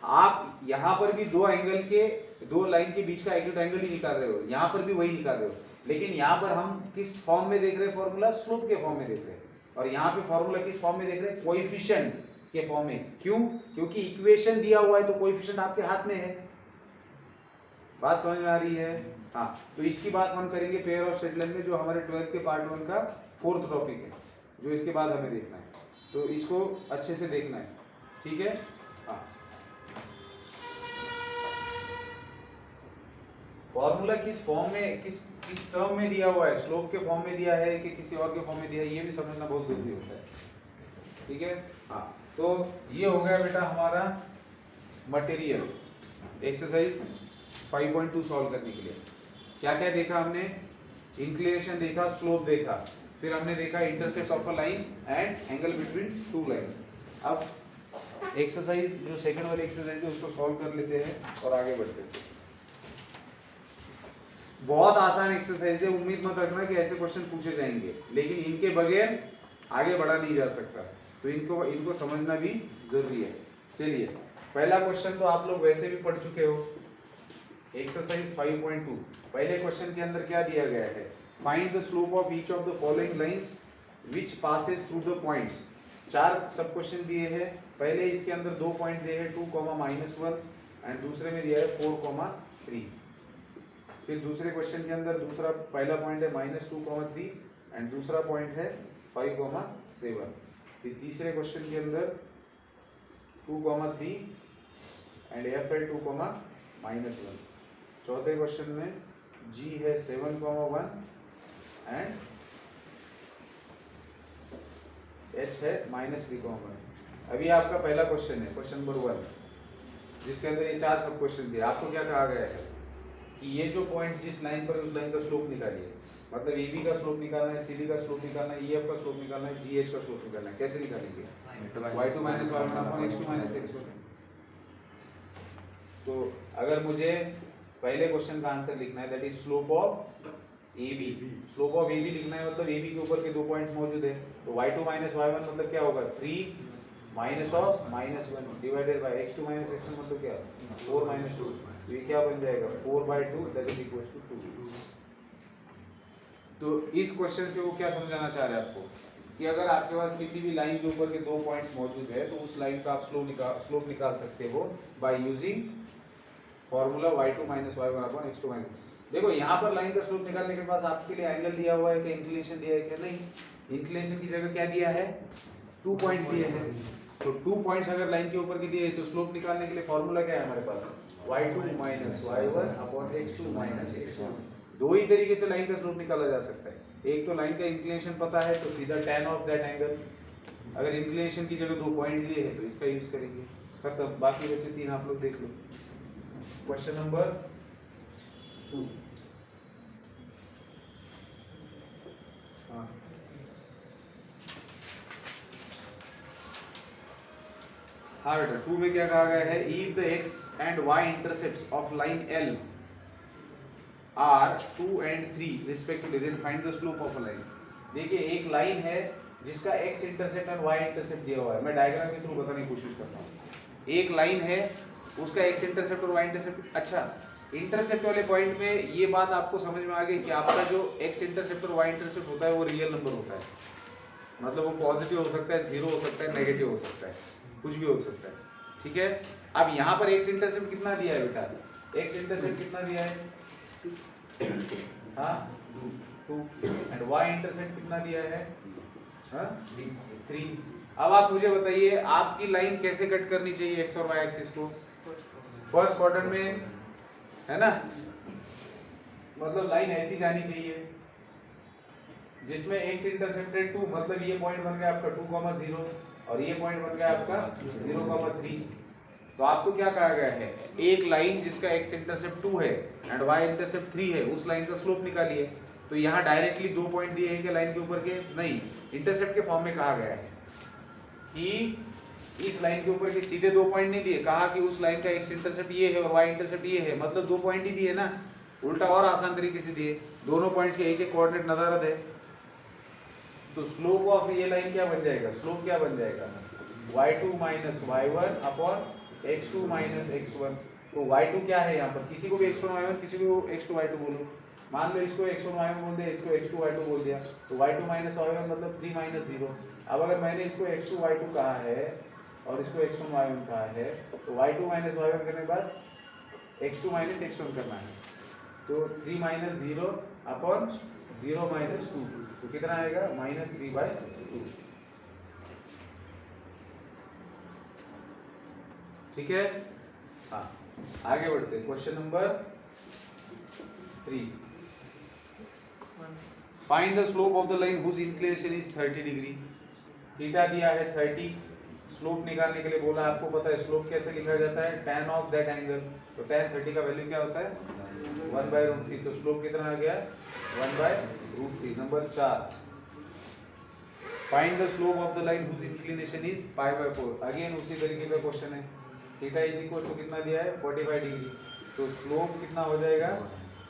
आप यहाँ पर भी दो एंगल के, दो लाइन के बीच का एक्यूट एंगल ही निकाल रहे हो, यहाँ पर भी वही निकाल रहे हो, लेकिन यहाँ पर हम किस फॉर्म में देख रहे हैं फॉर्मूला, स्लोप के फॉर्म में देख रहे हैं, और यहाँ पे फॉर्मूला किस फॉर्म में देख रहे हैं, कोएफिशिएंट के फॉर्म में। क्यों? क्योंकि इक्वेशन दिया हुआ है तो कोएफिशिएंट आपके हाथ में है। बात समझ में आ रही है? हाँ, तो इसकी बात हम करेंगे पेयर ऑफ स्ट्रेट लाइन में, जो हमारे 12th के पार्ट 1 का 4th टॉपिक है, जो इसके बाद हमें देखना है, तो इसको अच्छे से देखना है, ठीक है। हाँ, फॉर्मूला किस फॉर्म में, किस टर्म में दिया हुआ है, स्लोप के फॉर्म में दिया है कि किसी और के फॉर्म में दिया है, ये भी समझना बहुत जरूरी होता है, ठीक है। हाँ, तो ये हो गया बेटा हमारा मटेरियल एक्सरसाइज 5.2 सॉल्व करने के लिए। क्या क्या देखा हमने, इंक्लिनेशन देखा, स्लोप देखा, फिर हमने देखा intercept of a line and angle between two lines. अब एक्सरसाइज जो सेकंड वाली एक्सरसाइज है उसको सॉल्व कर लेते हैं और आगे बढ़ते हैं। बहुत आसान एक्सरसाइज है, उम्मीद मत रखना कि ऐसे क्वेश्चन पूछे जाएंगे, लेकिन इनके बगैर आगे बढ़ा नहीं जा सकता, तो इनको समझना भी जरूरी है। चलिए पहला क्वेश्चन तो आप लोग वैसे भी पढ़ चुके हो, एक्सरसाइज 5.2। पहले क्वेश्चन के अंदर क्या दिया गया है, find the slope of each of the following lines which passes through the points. 4 सब क्वेश्चन दिए हैं। पहले इसके अंदर 2 पॉइंट दिए हैं 2,-1 एंड दूसरे में दिया है 4,3। फिर दूसरे क्वेश्चन के अंदर दूसरा पहला पॉइंट है -2,3 एंड दूसरा पॉइंट है 5,7। फिर तीसरे क्वेश्चन के अंदर 2,3 एंड एफ है 2,-1। चौथे क्वेश्चन में जी है 7,1 एंड एच है -3,1। अभी आपका पहला क्वेश्चन है, क्वेश्चन नंबर 1, जिसके अंदर ये 4 सब क्वेश्चन दिए। आपको क्या कहा गया है कि ये जो पॉइंट जिस लाइन पर उस लाइन का स्लोप निकालिए, मतलब ए बी का स्लोप निकालना है, सी डी का स्लोप निकालना है, ई एफ का स्लोप निकालना है, जी एच का स्लोप निकालना है। कैसे निकालेंगे, y2 - y1 upon x2 - x1। तो अगर मुझे पहले क्वेश्चन का आंसर लिखना है, that is slope of A B, slope of A B लिखना है, मतलब ए बी के ऊपर के 2 पॉइंट्स मौजूद है, तो y2 - y1 मतलब क्या होगा 3 minus of -1 divided by x2 - x1 मतलब क्या 4 - 2। ये क्या बन जाएगा 4/2 दैट इज इक्वल टू 2। तो इस क्वेश्चन से वो क्या समझाना चाह रहे हैं आपको कि अगर आपके पास किसी भी लाइन के ऊपर के 2 पॉइंट्स मौजूद है तो उस लाइन का आप स्लोप निकाल सकते हो by using formula y2 - y1 upon x2 - देखो यहाँ पर लाइन का स्लोप निकालने के पास आपके लिए एंगल दिया हुआ है क्या, इंक्लिनेशन दिया है क्या, नहीं। इंक्लिनेशन की जगह क्या दिया है 2 पॉइंट्स दिए हैं। तो 2 पॉइंट्स अगर लाइन के ऊपर के दिए तो स्लोप निकालने के लिए फॉर्मूला क्या है हमारे पास y2 - y1 upon x2 - x1। दो ही तरीके से लाइन का स्लोप निकाला जा सकता है। एक तो लाइन का इंक्लिनेशन पता है तो सीधा tan ऑफ दैट एंगल, अगर इंक्लिनेशन की जगह 2 पॉइंट दिए हैं तो इसका यूज करेंगे, खत्म। बाकी बचे 3 आप लोग देख लो। Question number 2। हाँ बेटा 2 में क्या कहा गया है, if the x and y intercepts of line L are 2 and 3 respectively then find the slope of a line. देखिए एक लाइन है जिसका x इंटरसेप्ट और y इंटरसेप्ट दिया हुआ है, मैं डायग्राम के थ्रू बताने की कोशिश करता हूँ। एक लाइन है उसका x इंटरसेप्ट और y इंटरसेप्ट। अच्छा, इंटरसेप्ट वाले पॉइंट में ये बात आपको समझ में आ गई कि आपका जो x इंटरसेप्ट और y इंटरसेप्ट होता है वो रियल नंबर होता है, मतलब वो पॉजिटिव हो सकता है, 0 हो सकता है, नेगेटिव हो सकता है, कुछ भी हो सकता है, ठीक है। अब यहाँ पर x इंटरसेप्ट कितना दिया है बेटा, x इंटरसेप्ट कितना दिया है हाँ 2 एंड y इंटरसेप्ट कितना दिया है हाँ 3। अब आप मुझे बताइए आपकी लाइन कैसे कट करनी चाहिए x और y एक्सिस को, फर्स्ट क्वाड्रेंट में है ना, मतलब लाइन ऐसी जानी चाहिए जिसमें x इंटरसेप्टेड 2, मतलब ये पॉइंट बन गया आपका 2,0 और ये पॉइंट बन गया आपका 0,3। तो आपको क्या कहा गया है, एक लाइन जिसका x इंटरसेप्ट 2 है एंड y इंटरसेप्ट 3 है उस लाइन का स्लोप निकालिए। तो यहाँ डायरेक्टली 2 पॉइंट दिए हैं क्या लाइन के ऊपर के, नहीं, इंटरसेप्ट के फॉर्म में कहा गया है कि इस लाइन के ऊपर के सीधे 2 पॉइंट नहीं दिए, कहा कि उस लाइन का x इंटरसेप्ट ये है और y इंटरसेप्ट ये है, मतलब 2 पॉइंट ही दिए ना, उल्टा और आसान तरीके से दिए, दोनों पॉइंट्स के एक कोऑर्डिनेट नदारद है। तो स्लोप ऑफ ये लाइन क्या बन जाएगा, स्लोप क्या बन जाएगा y2 - y1 upon x2 - x1। तो y2 क्या है यहाँ पर, किसी को भी x1 y1 किसी को x2 y2 बोलो, मान लो इसको x1 y1 बोल दिया, इसको x2 y2 बोल दिया, तो y2 - y1 मतलब 3 - 0। अब अगर मैंने इसको x2 y2 कहा है और इसको x1 y1 कहा है तो y2 - y1 करने के बाद x2 - x1 करना है, तो 3 - 0 अपॉन 0 - 2, तो कितना आएगा -3/2। ठीक है, हाँ आगे बढ़ते हैं। Question number 3, find the slope of the line whose inclination is 30 degree. Theta दिया है 30, स्लोप निकालने के लिए बोला, आपको पता है स्लोप कैसे लिखा जाता है, tan ऑफ दैट एंगल। तो tan 30 का वैल्यू क्या होता है 1/√3, तो स्लोप कितना आ गया 1/√3। Number 4, find the slope of the line whose inclination is π/4। Again उसी तरीके का क्वेश्चन है, थीटा इज इक्वल टू कितना दिया है 45 डिग्री, तो स्लोप कितना हो जाएगा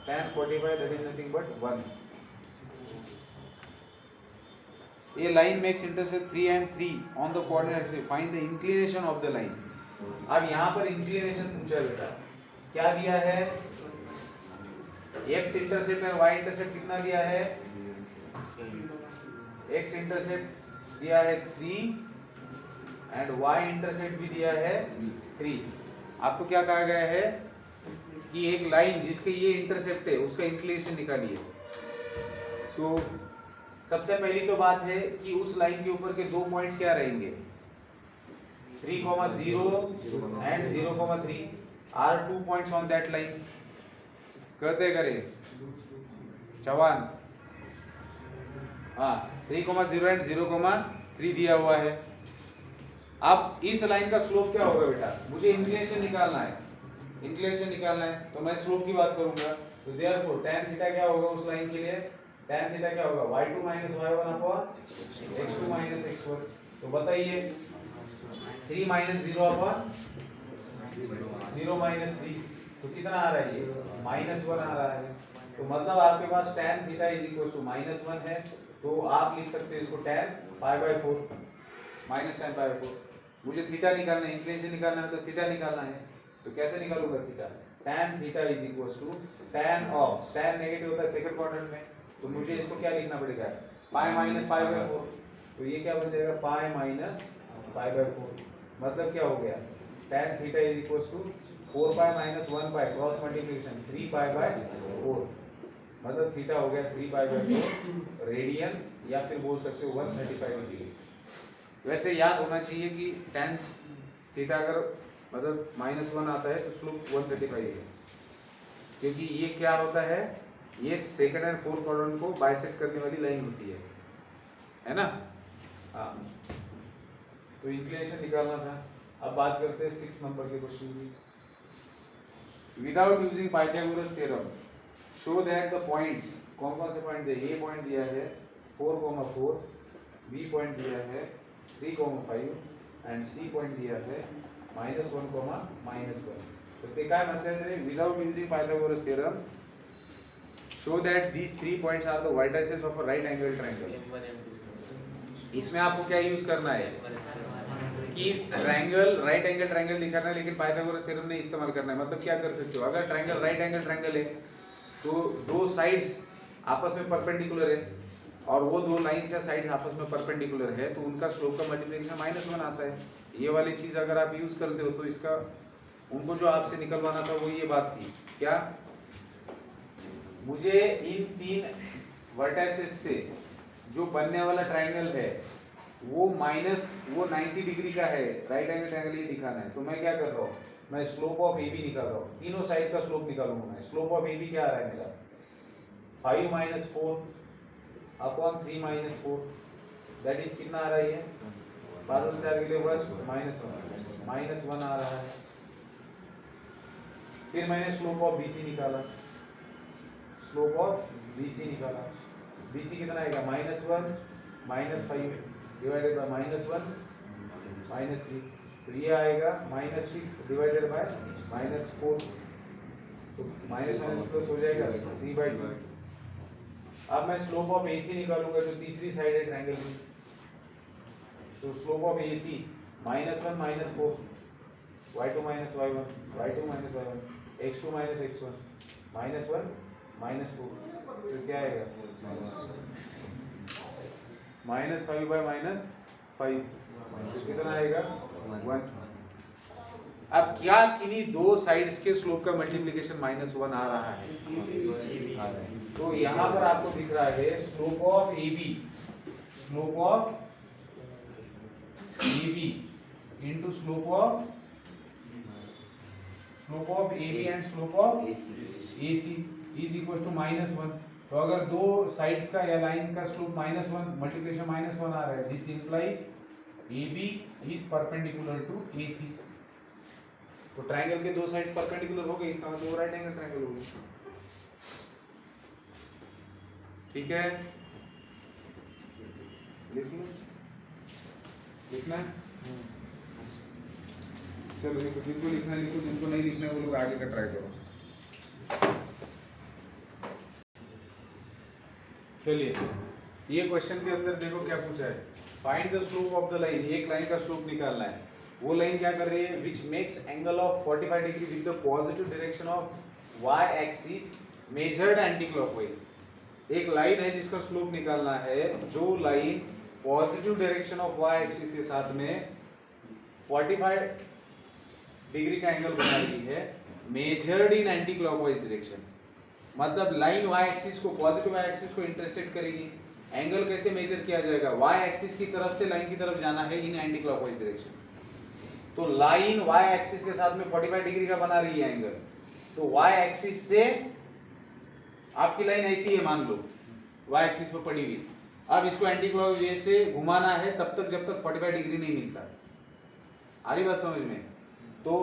tan 45 that is nothing but 1। A line makes intercept 3 and 3 on the coordinate axis. Find the inclination of the line. अब यहाँ पर इंक्लिनेशन पूछा है बेटा, क्या दिया है, एक्स इंटरसेप्ट और वाई इंटरसेप्ट कितना दिया है, एक्स इंटरसेप्ट दिया है 3 एंड वाई इंटरसेप्ट भी दिया है 3। आपको क्या कहा गया है कि एक लाइन जिसके ये इंटरसेप्ट है उसका इंक्लिनेशन निकालिए। तो सबसे पहली तो बात है कि उस लाइन के ऊपर के दो पॉइंट्स क्या रहेंगे, 3,0 and 0,3 are 2 points on that line. करते करें चवान, हाँ 3,0 एंड 0,3 दिया हुआ है। अब इस लाइन का स्लोप क्या होगा बेटा, मुझे इंक्लिनेशन निकालना है, इंक्लिनेशन निकालना है तो मैं स्लोप की बात करूंगा। तो देयरफॉर tan थीटा क्या होगा उस लाइन के लिए, tan थीटा क्या होगा, y2 minus y1 upon x2 minus x1। तो बताइए 3 माइनस 0 अपॉन 0 माइनस 3, तो कितना आ रहा है ये, -1 आ रहा है। तो मतलब आपके पास tan theta is equal to -1 है, तो आप लिख सकते हैं इसको tan π/4 माइनस tan π/4। मुझे थीटा निकालना है, इंक्लिनेशन निकालना है, तो थीटा निकालना है, तो कैसे निकालूंगा theta, tan theta is equal to tan of, tan negative होता है सेकंड क्वाड्रेंट में, तो मुझे इसको क्या लिखना पड़ेगा, पाई माइनस π/4। तो ये क्या बन जाएगा, पाई माइनस π/4। मतलब क्या हो गया, tan theta is equal to 4 pi minus 1 pi cross multiplication 3 π/4, मतलब थीटा हो गया 3 π/4 रेडियन, या फिर बोल सकते हो 135 डिग्री। वैसे याद होना चाहिए कि tan थीटा अगर मतलब -1 आता है तो स्लोप 135 है, क्योंकि ये क्या होता है, ये सेकंड एंड फोर्थ क्वाड्रेंट को बाइसेक्ट करने वाली लाइन होती है ना। हाँ, तो इंक्लिनेशन निकालना था। अब बात करते हैं 6 नंबर के क्वेश्चन की। Without using Pythagoras theorem show that the points, कौन कौन से पॉइंट दिए, ए पॉइंट दिया है 4,4, बी पॉइंट दिया है 3,5 एंड सी पॉइंट दिया है -1,-1। तो ते काय म्हणतात, without using Pythagoras theorem show that these 3 points are the vertices of a right angle triangle. इसमें आपको क्या यूज करना है कि ट्रायंगल, राइट एंगल ट्रायंगल दिखाना है, लेकिन पाइथागोरस थ्योरम नहीं इस्तेमाल करना है। मतलब क्या कर सकते हो, अगर ट्रायंगल राइट एंगल ट्रायंगल है तो दो साइड्स आपस में परपेंडिकुलर है और वो दो लाइंस या साइड्स आपस में परपेंडिकुलर है, तो उनका स्लोप का मल्टीप्लिकेशन -1 आता है। ये वाली चीज अगर आप यूज करते हो तो इसका, उनको जो आपसे निकलवाना था वो ये बात थी, क्या, मुझे इन 3 वर्टिसेस से जो बनने वाला ट्रायंगल है वो 90 डिग्री का है, राइट एंगल ट्रायंगल ये दिखाना है। तो मैं क्या कर रहा हूँ, मैं स्लोप ऑफ ए बी निकाल रहा हूँ, तीनों साइड का स्लोप निकालूंगा मैं। स्लोप ऑफ ए बी क्या आ रहा है मेरा, 5 - 4 अपॉन 3 - 4, दैट इज कितना आ रहा है ये, 5 4 के लिए -1 आ रहा है। फिर मैंने स्लोप ऑफ BC निकाला, स्लोप ऑफ BC निकाला, BC कितना आएगा, -1 -5 डिवाइडेड बाय -1 -3, तो ये आएगा -6 डिवाइडेड बाय -4, तो माइनस प्लस हो जाएगा 3/2। अब मैं स्लोप ऑफ AC निकालूंगा जो तीसरी साइड है ट्रायंगल की। तो slope of AC -1 - 4, y2 - y1, y2 - y1, x2 - x1, -1 - 4, तो क्या आएगा, -5/-5, तो कितना आएगा 1। अब क्या किन्हीं दो साइड्स के स्लोप का मल्टीप्लिकेशन -1 आ रहा है, तो यहाँ पर आपको दिख रहा है slope of AB, slope of AB into slope of AB and slope of AC is equal to -1। तो अगर दो साइड्स का या लाइन का स्लोप -1 मल्टीप्लिकेशन -1 आ रहा है, this implies AB is perpendicular to AC। तो ट्रायंगल के दो साइड्स परपेंडिकुलर हो गए, इसका मतलब वो राइट एंगल ट्रायंगल होगा। ठीक है, लिखना है, चलो लिखो, जिनको लिखना लिखो, जिनको नहीं लिखना है वो लोग आगे का ट्राई करो। चलिए, ये क्वेश्चन के अंदर देखो क्या पूछा है, find the slope of the line. एक लाइन का स्लोप निकालना है, वो लाइन क्या कर रही है, which makes angle of 45 degree with the positive direction of y axis measured anti clockwise. एक लाइन है जिसका स्लोप निकालना है, जो line positive direction of y axis के साथ में 45 डिग्री का एंगल बना रही है, measured in anti clockwise direction. मतलब लाइन y एक्सिस को, पॉजिटिव y एक्सिस को इंटरसेक्ट करेगी। एंगल कैसे मेजर किया जाएगा, y एक्सिस की तरफ से लाइन की तरफ जाना है इन एंटी क्लॉकवाइज डायरेक्शन। तो लाइन y एक्सिस के साथ में 45 डिग्री का बना रही है एंगल, तो y एक्सिस से आपकी लाइन ऐसी है, मान लो y एक्सिस पर पड़ी हुई। अब इसको एंटी क्लॉकवाइज वे से घुमाना है तब तक जब तक 45 डिग्री नहीं मिलता। आ रही बात समझ में? तो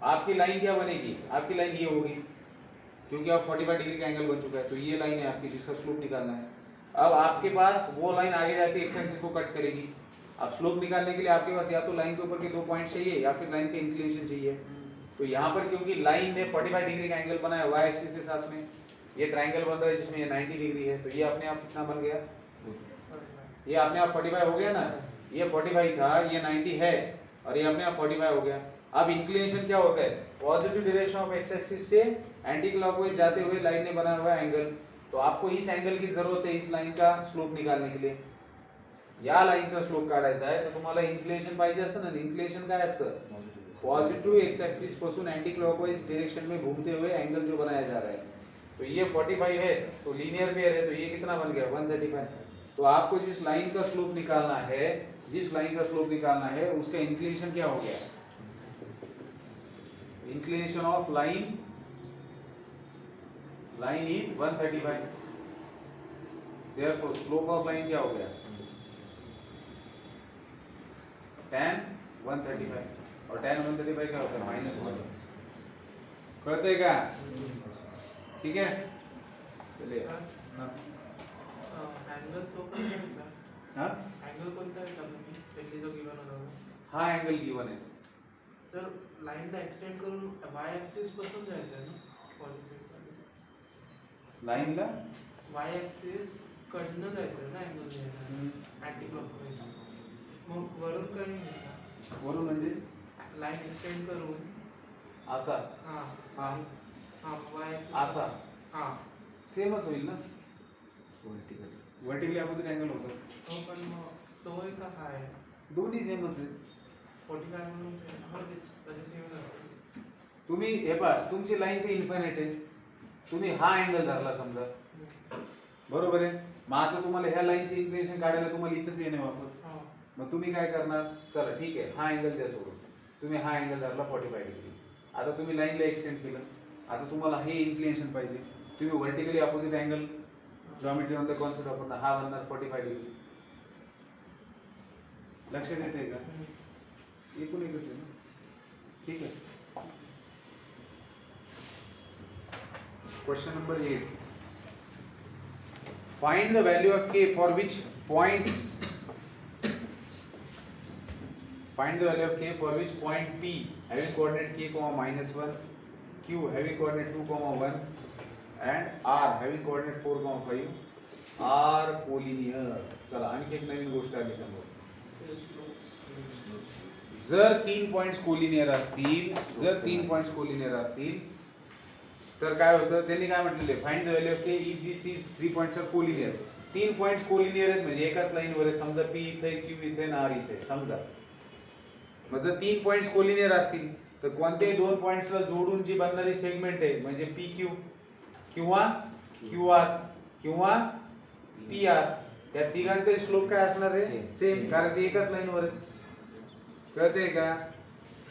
आपकी लाइन क्या बनेगी, आपकी लाइन ये होगी, क्योंकि अब 45 डिग्री का एंगल बन चुका है। तो ये लाइन है आपकी जिसका स्लोप निकालना है। अब आपके पास वो लाइन आगे जाके एक्स एक्सिस को कट करेगी। अब स्लोप निकालने के लिए आपके पास या तो लाइन के ऊपर के 2 पॉइंट चाहिए या फिर लाइन के इंक्लिनेशन चाहिए। तो यहाँ पर क्योंकि लाइन ने 45 डिग्री का एंगल बनाया y एक्सिस के साथ में, ये ट्रायंगल बन रहा है जिसमें ये 90 डिग्री है, तो ये अपने आप कितना बन गया, ये अपने आप 45 हो गया ना। ये 45 था, ये 90 है, और ये अपने आप 45 हो गया। अब इंक्लिनेशन क्या होता है, positive direction of x axis से एंटी क्लॉकवाइज जाते हुए लाइन ने बनाया हुआ एंगल। तो आपको इस एंगल की जरूरत है इस लाइन का स्लोप निकालने के लिए। या लाईनचा स्लोप काढायचा आहे तर तुम्हाला इंक्लिनेशन पाहिजे असतं ना। इंक्लिनेशन काय असतं, पॉजिटिव एक्स एक्सिस पासून एंटी क्लॉकवाइज डायरेक्शन में घूमते हुए एंगल जो बनाया जा रहा है। तो ये 45 है, तो लीनियर पेयर है, तो ये कितना बन गया 135। तो आपको जिस लाइन का स्लोप निकालना है, जिस लाइन का स्लोप निकालना है उसका इंक्लिनेशन क्या हो गया, inclination of line is 135। Therefore slope of line क्या हो गया, tan 135, और tan 135 क्या होता है -1। कळतंय का? ठीक है, चलिए। एंगल तो हाँ, एंगल कोणता आहे का पहिले जो गिवन होता? हा एंगल गिवन है सर लाईनला एक्सटेंड करून y ऍक्सिस पासून जायचं आहे ना पॉझिटिव्ह लाईनला y ऍक्सिस कडनं जायचं आहे ना अँगल घ्यायला अँटी क्लॉकवाइज। मग वरून काय नाही घ्यायचं, वरून म्हणजे लाईन एक्सटेंड करून असा, हां हा हां y ऍक्सिस असा हां सेमच होईल ना, वर्टिकली अपोजिट एंगल होतं। तो पण मग तो एक का काय आहे दोन्ही सेमच आहे। 45 म्हणून हां तरी सेम असतं। तुम्ही हे पहा, तुमची लाईन ते इन्फायनाइट आहे, तुम्ही हा एंगल धरला समजा, बरोबर आहे। मग आता तुम्हाला ह्या लाईनचे इंक्लिनेशन काढायला तुम्हाला इथंच येणे वापस। हां मग तुम्ही काय करणार, चला ठीक आहे, हा एंगल द्या सोडून, तुम्ही हा एंगल धरला 45 डिग्री। आता तुम्ही लाईनला एक्सटेंड केलं, आता तुम्हाला हे इंक्लिनेशन पाहिजे, तुम्ही वर्टिकली अपोजिट एंगल जॉमेट्री मध्ये कॉन्सेप्ट वापरता, हा बनणार 45 डिग्री। लक्षात येते का? एकूण एकच आहे ना, ठीक आहे। Question number 8, find the value of k for which points, find the value of k for which point P having coordinate k, -1, Q having coordinate 2, 1 and R having coordinate 4, 5 are collinear। चला आणखी एक नवीन गोष्ट आली समोर। जर 3 points collinear असतील, जर 3 points collinear असतील तर काय होतं, त्यांनी काय म्हटलेले, find the value of k if these 3 points are collinear. 3 points collinear आहेत म्हणजे एकाच लाईनवर आहे, समजा P इथे, Q इथे आणि R इथे समजा। मग जर 3 पॉइंट्स कोलिनियर असतील तर कोणत्याही 2 पॉइंट्सला जोडून जी बनणारी सेगमेंट आहे म्हणजे PQ किंवा QR किंवा PR, त्या तिघांचे स्लोप काय असणार आहे, सेम, कारण ते एकाच लाईनवर आहेत। कहते हैं क्या,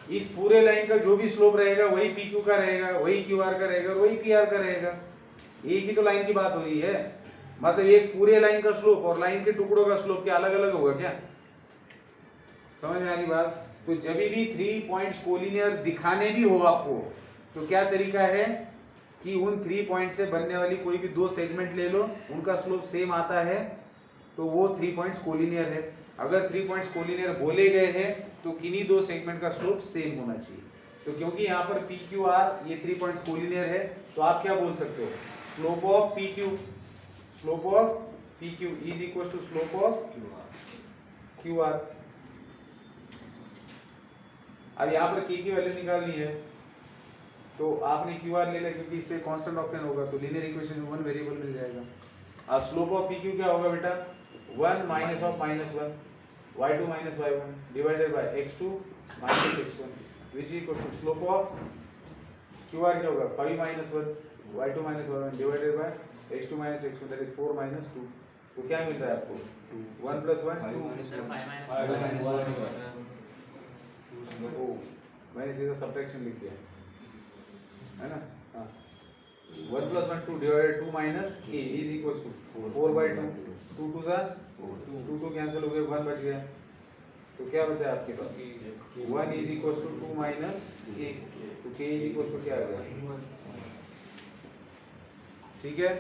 इस पूरे लाइन का जो भी स्लोप रहेगा वही PQ का रहेगा, वही QR का रहेगा, वही PR का रहेगा। एक ही तो लाइन की बात हो रही है, मतलब एक पूरे लाइन का स्लोप और लाइन के टुकड़ों का स्लोप क्या अलग अलग होगा क्या? समझ में आ रही बात? तो जब भी 3 पॉइंट्स कोलिनियर दिखाने भी हो आपको, तो क्या तरीका है कि उन 3 पॉइंट से बनने वाली कोई भी 2 सेगमेंट ले लो, उनका स्लोप सेम आता है तो वो 3 पॉइंट्स कोलिनियर है। अगर 3 पॉइंट्स कोलिनियर बोले गए हैं तो किन्हीं 2 सेगमेंट का स्लोप सेम होना चाहिए। तो क्योंकि यहाँ पर PQR ये 3 पॉइंट्स कोलिनियर है, तो आप क्या बोल सकते हो, slope of PQ, slope of PQ is equal to slope of QR। अब यहाँ पर k की वैल्यू निकालनी है, तो आपने क्यू आर ले लिया क्योंकि इससे कांस्टेंट ऑक्टेन होगा, तो लीनियर इक्वेशन में वन वेरिएबल मिल जाएगा। अब स्लोप ऑफ पी क्यू क्या होगा बेटा, 1 minus of -1 y2 minus y1 divided by x2 minus x1 which equal to slope of Q R क्या होगा 5 minus 1 y2 minus y1 divided by x2 minus x1 that is 4 minus 2। तो क्या मिल रहा है आपको 1 प्लस 1 2। मैंने सीधा सब्ट्रैक्शन लिख दिया है ना। हाँ 1 plus 1 2 divided 2 minus k is equal to 4 by 2 2 2 सा 2 2 कैंसिल हो गया 1 बच गया, तो क्या बचा आपके पास 1 is equal to 2 minus k, तो k इज इक्वल टू क्या आ गया, ठीक है।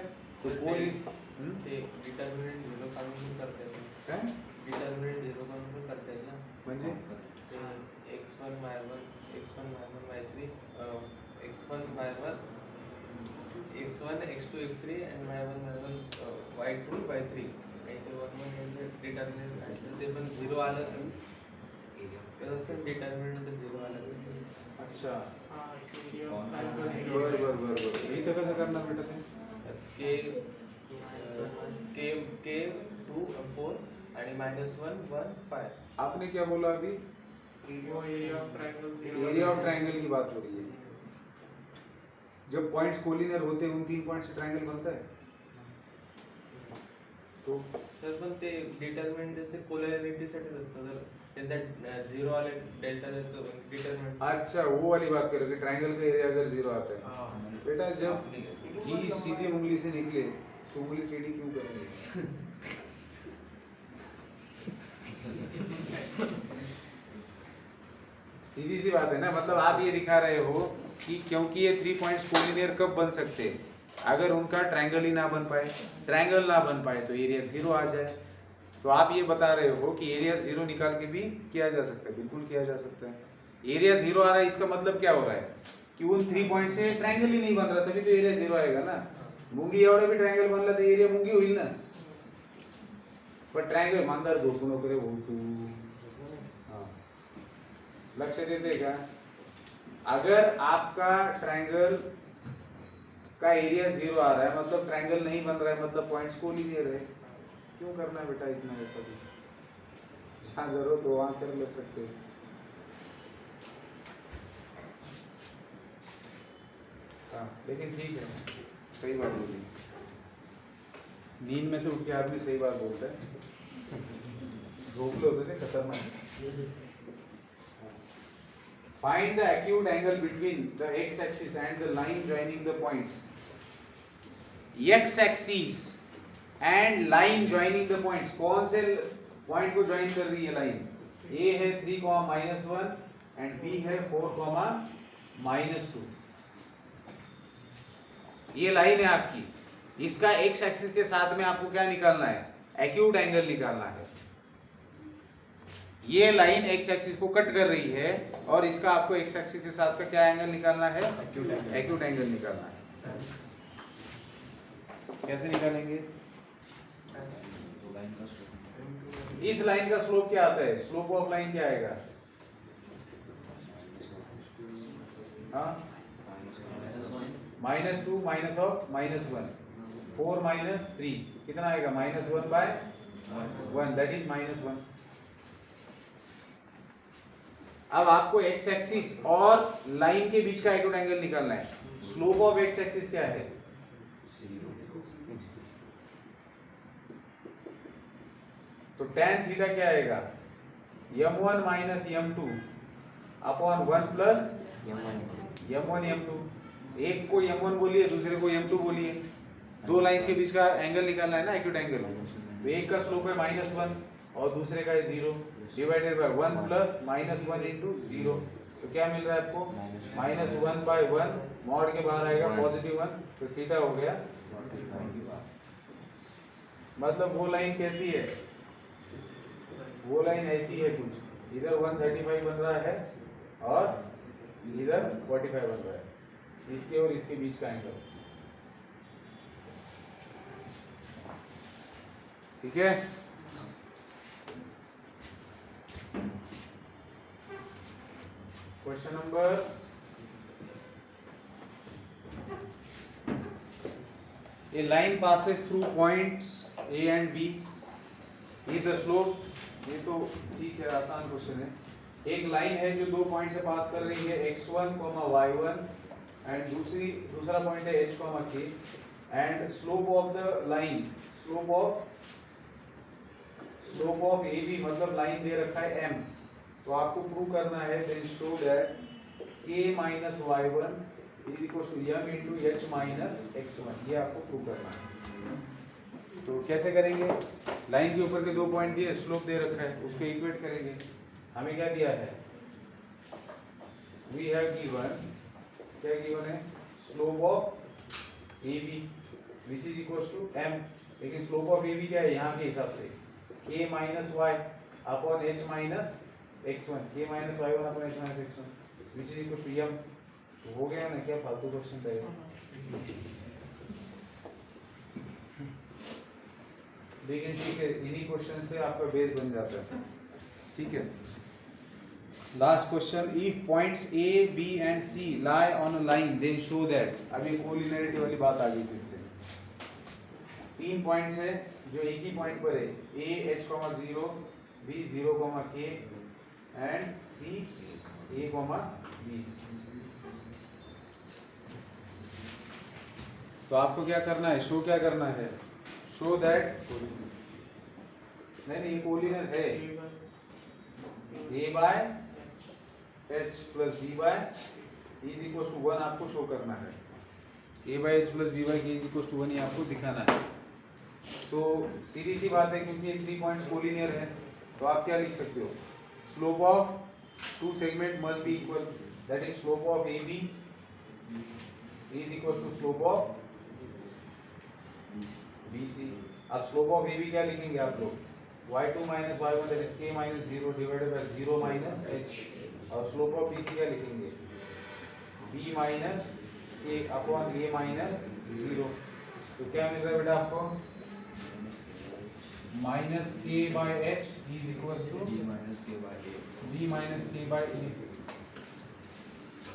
तो कोई डिटरमिनेंट 0 काढून करता येईल हैं डिटरमिनेंट 0 काढून करता येईल ना, म्हणजे x1 y1 x1 y1 y3 x1 y1 x1 x2 x3 and y1 y1 y2 y3 आणि ते 1 1 म्हणजे डिटरमिनेंट काढलं ते पण 0 आलं तर असतं डिटरमिनेंट 0 आलं तर अच्छा हा area of triangle बर बर बर बर इथं कसं करणार बेटा ते k 2 4 आणि -1 1 5 आपने क्या बोला अभी, वो area of triangle area of triangle की बात हो रही है। जब पॉइंट्स कोलिनियर होते हैं उन 3 पॉइंट से ट्रायंगल बनता है, तो तर पण ते डिटरमिनेंट असते पोलॅरिटी साठीच असतं, जर त्यांचा 0 आले डेल्टा देतो डिटरमिनेंट। अच्छा वो वाली बात करो कि ट्रायंगल का एरिया अगर 0 आता है, हां बेटा जब घी सीधी उंगली से निकले तो उंगली टेढ़ी क्यों करेंगे, सीधी सी बात है ना। मतलब आप ये दिखा रहे हो कि क्योंकि ये 3 पॉइंट्स कोलिनियर कब बन सकते हैं, अगर उनका ट्रायंगल ही ना बन पाए, ट्रायंगल ना बन पाए तो एरिया 0 आ जाए। तो आप ये बता रहे हो कि एरिया 0 निकाल के भी किया जा सकता है, बिल्कुल किया जा सकता है। एरिया 0 आ रहा है, इसका मतलब क्या हो रहा है कि उन 3 पॉइंट से ट्रायंगल ही नहीं बन रहा, तभी तो एरिया 0 आएगा ना। मुंगी एवढं भी ट्रायंगल बनला तर एरिया मुंगी होईल ना, पण ट्रायंगल मांदार झोपू नको रे भाऊ तू। हाँ लक्ष्य देते का, अगर आपका ट्रायंगल का एरिया 0 आ रहा है मतलब ट्रायंगल नहीं बन रहा है, मतलब पॉइंट्स कोलिनियर है, क्यों करना है बेटा इतना ऐसा भी, जहाँ जरूरत हो वहां कर ले सकते हैं। हाँ लेकिन ठीक है, सही बात बोली, नींद में से उठ के आदमी सही बात बोलता है, झोपले होते थे खतरनाक। Find the acute angle between the x-axis and the line joining the points. X-axis and line joining the points, कौन से पॉइंट को ज्वाइन कर रही है लाइन, A है 3,-1 and B है 4,-2। ये लाइन है आपकी, इसका एक्स एक्सिस के साथ में आपको क्या निकालना है, एक्यूट एंगल निकालना है। ये लाइन एक्स एक्सिस को कट कर रही है और इसका आपको एक्स एक्सिस के साथ का क्या एंगल निकालना है, एक्यूट एंगल निकालना है। कैसे निकालेंगे, इस लाइन का स्लोप क्या आता है, स्लोप ऑफ लाइन क्या आएगा, हाँ -2 माइनस ऑफ -1 4 माइनस 3 कितना आएगा, -1/1 दैट इज -1। अब आपको एक्स एक्सिस और लाइन के बीच का एक्यूट एंगल निकालना है। स्लोप ऑफ एक्स एक्सिस क्या है, 0। तो tan थीटा क्या आएगा, m1 minus m2 upon 1 plus m1 m2। एक को m1 बोलिए, दूसरे को m2 बोलिए, दो लाइंस के बीच का एंगल निकालना है ना, एक्यूट एंगल। तो एक का स्लोप है -1 और दूसरे का है 0 डिवाइडेड बाय 1 प्लस -1 इंटू 0। तो क्या मिल रहा है आपको, -1/1 मॉड के बाहर आएगा +1, तो थीटा हो गया। मतलब वो लाइन कैसी है, वो लाइन ऐसी है कुछ, इधर 135 बन रहा है और इधर 45 बन रहा है, इसके और इसके बीच का एंगल, ठीक है। Question number A line passes through points A and B. Is the slope? ये तो ठीक है, आसान क्वेश्चन है। एक लाइन है जो दो पॉइंट से पास कर रही है, x1, y1 एंड दूसरा पॉइंट है h, k and slope of the line, slope of AB मतलब लाइन दे रखा है m, तो आपको प्रूव करना है then show that k minus y1 is equal to m into h minus x1, ये आपको प्रूव करना है। तो कैसे करेंगे? लाइन के ऊपर के दो पॉइंट दिए, स्लोप दे रखा है, उसको इक्वेट करेंगे। हमें क्या दिया है? वी हैव गिवन, क्या गिवन है? Slope of AB which is equal to m, लेकिन स्लोप ऑफ AB क्या है यहाँ के हिसाब से? k minus y upon h minus x1, k minus y1 upon h minus x1 which is equal to m। तो हो गया ना? क्या फालतू क्वेश्चन रहेगा? लेकिन ठीक है, इन्हीं क्वेश्चन से आपका बेस बन जाता है। ठीक है, last question, if points A, B and C lie on a line then show that, अभी कोलिनियरिटी वाली बात आ गई फिर से। तीन पॉइंट्स है जो एक ही पॉइंट पर है, A H, 0, B 0, K and C A, B। तो आपको क्या करना है? शो क्या करना है? शो दैट, नहीं ये कोलिनियर है, A by H plus B by is equal to 1 आपको शो करना है। A by H plus B by K is equal to 1 ये आपको दिखाना है। तो सीधी सी बात है, क्योंकि ये 3 पॉइंट्स कोलिनियर है, तो आप क्या लिख सकते हो? Slope of two segment must be equal, that is slope of AB is equal to slope of BC। अब स्लोप ऑफ AB क्या लिखेंगे आप लोग? y2 minus y1 that is k minus 0 divided by 0 minus h, और slope of BC क्या लिखेंगे? b minus k upon a minus 0। तो क्या मिल रहा है बेटा आपको? Minus k by h is equal to b minus k by a।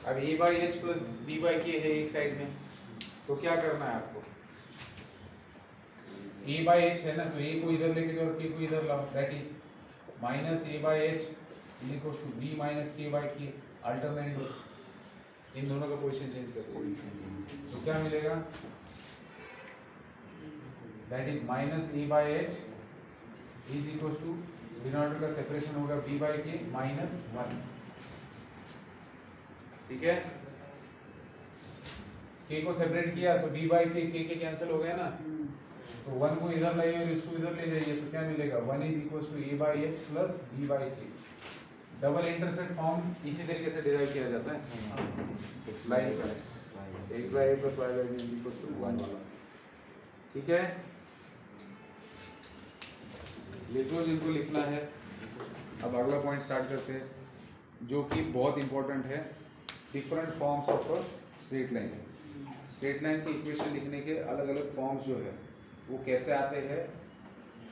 अब a by h plus b by k है एक साइड में, तो क्या करना है आपको? a बाय h है ना, तो a को इधर लेके जाओ और k को इधर लाओ, that is minus a by h is equal to b minus k by k। Alternate दो, इन दोनों का पोजीशन चेंज कर दो, तो क्या मिलेगा? That is minus a by h is equal to denominator का सेपरेशन होगा b बाय k माइनस 1। ठीक है, k को सेपरेट किया तो b बाय k कैंसिल हो गया ना, तो 1 को इधर लाइए और इसको इधर ले जाइए, तो क्या मिलेगा? 1 is equal to a by h plus b by k। Double intercept form इसी तरीके से डिराइव किया जाता है, लाइन का x by a plus y by b is equal to 1 वाला। ठीक है, लिखो जिनको लिखना है। अब अगला पॉइंट स्टार्ट करते हैं, जो कि बहुत इंपॉर्टेंट है, different forms of straight line. Straight line की इक्वेशन लिखने के अलग अलग फॉर्म्स जो है वो कैसे आते हैं,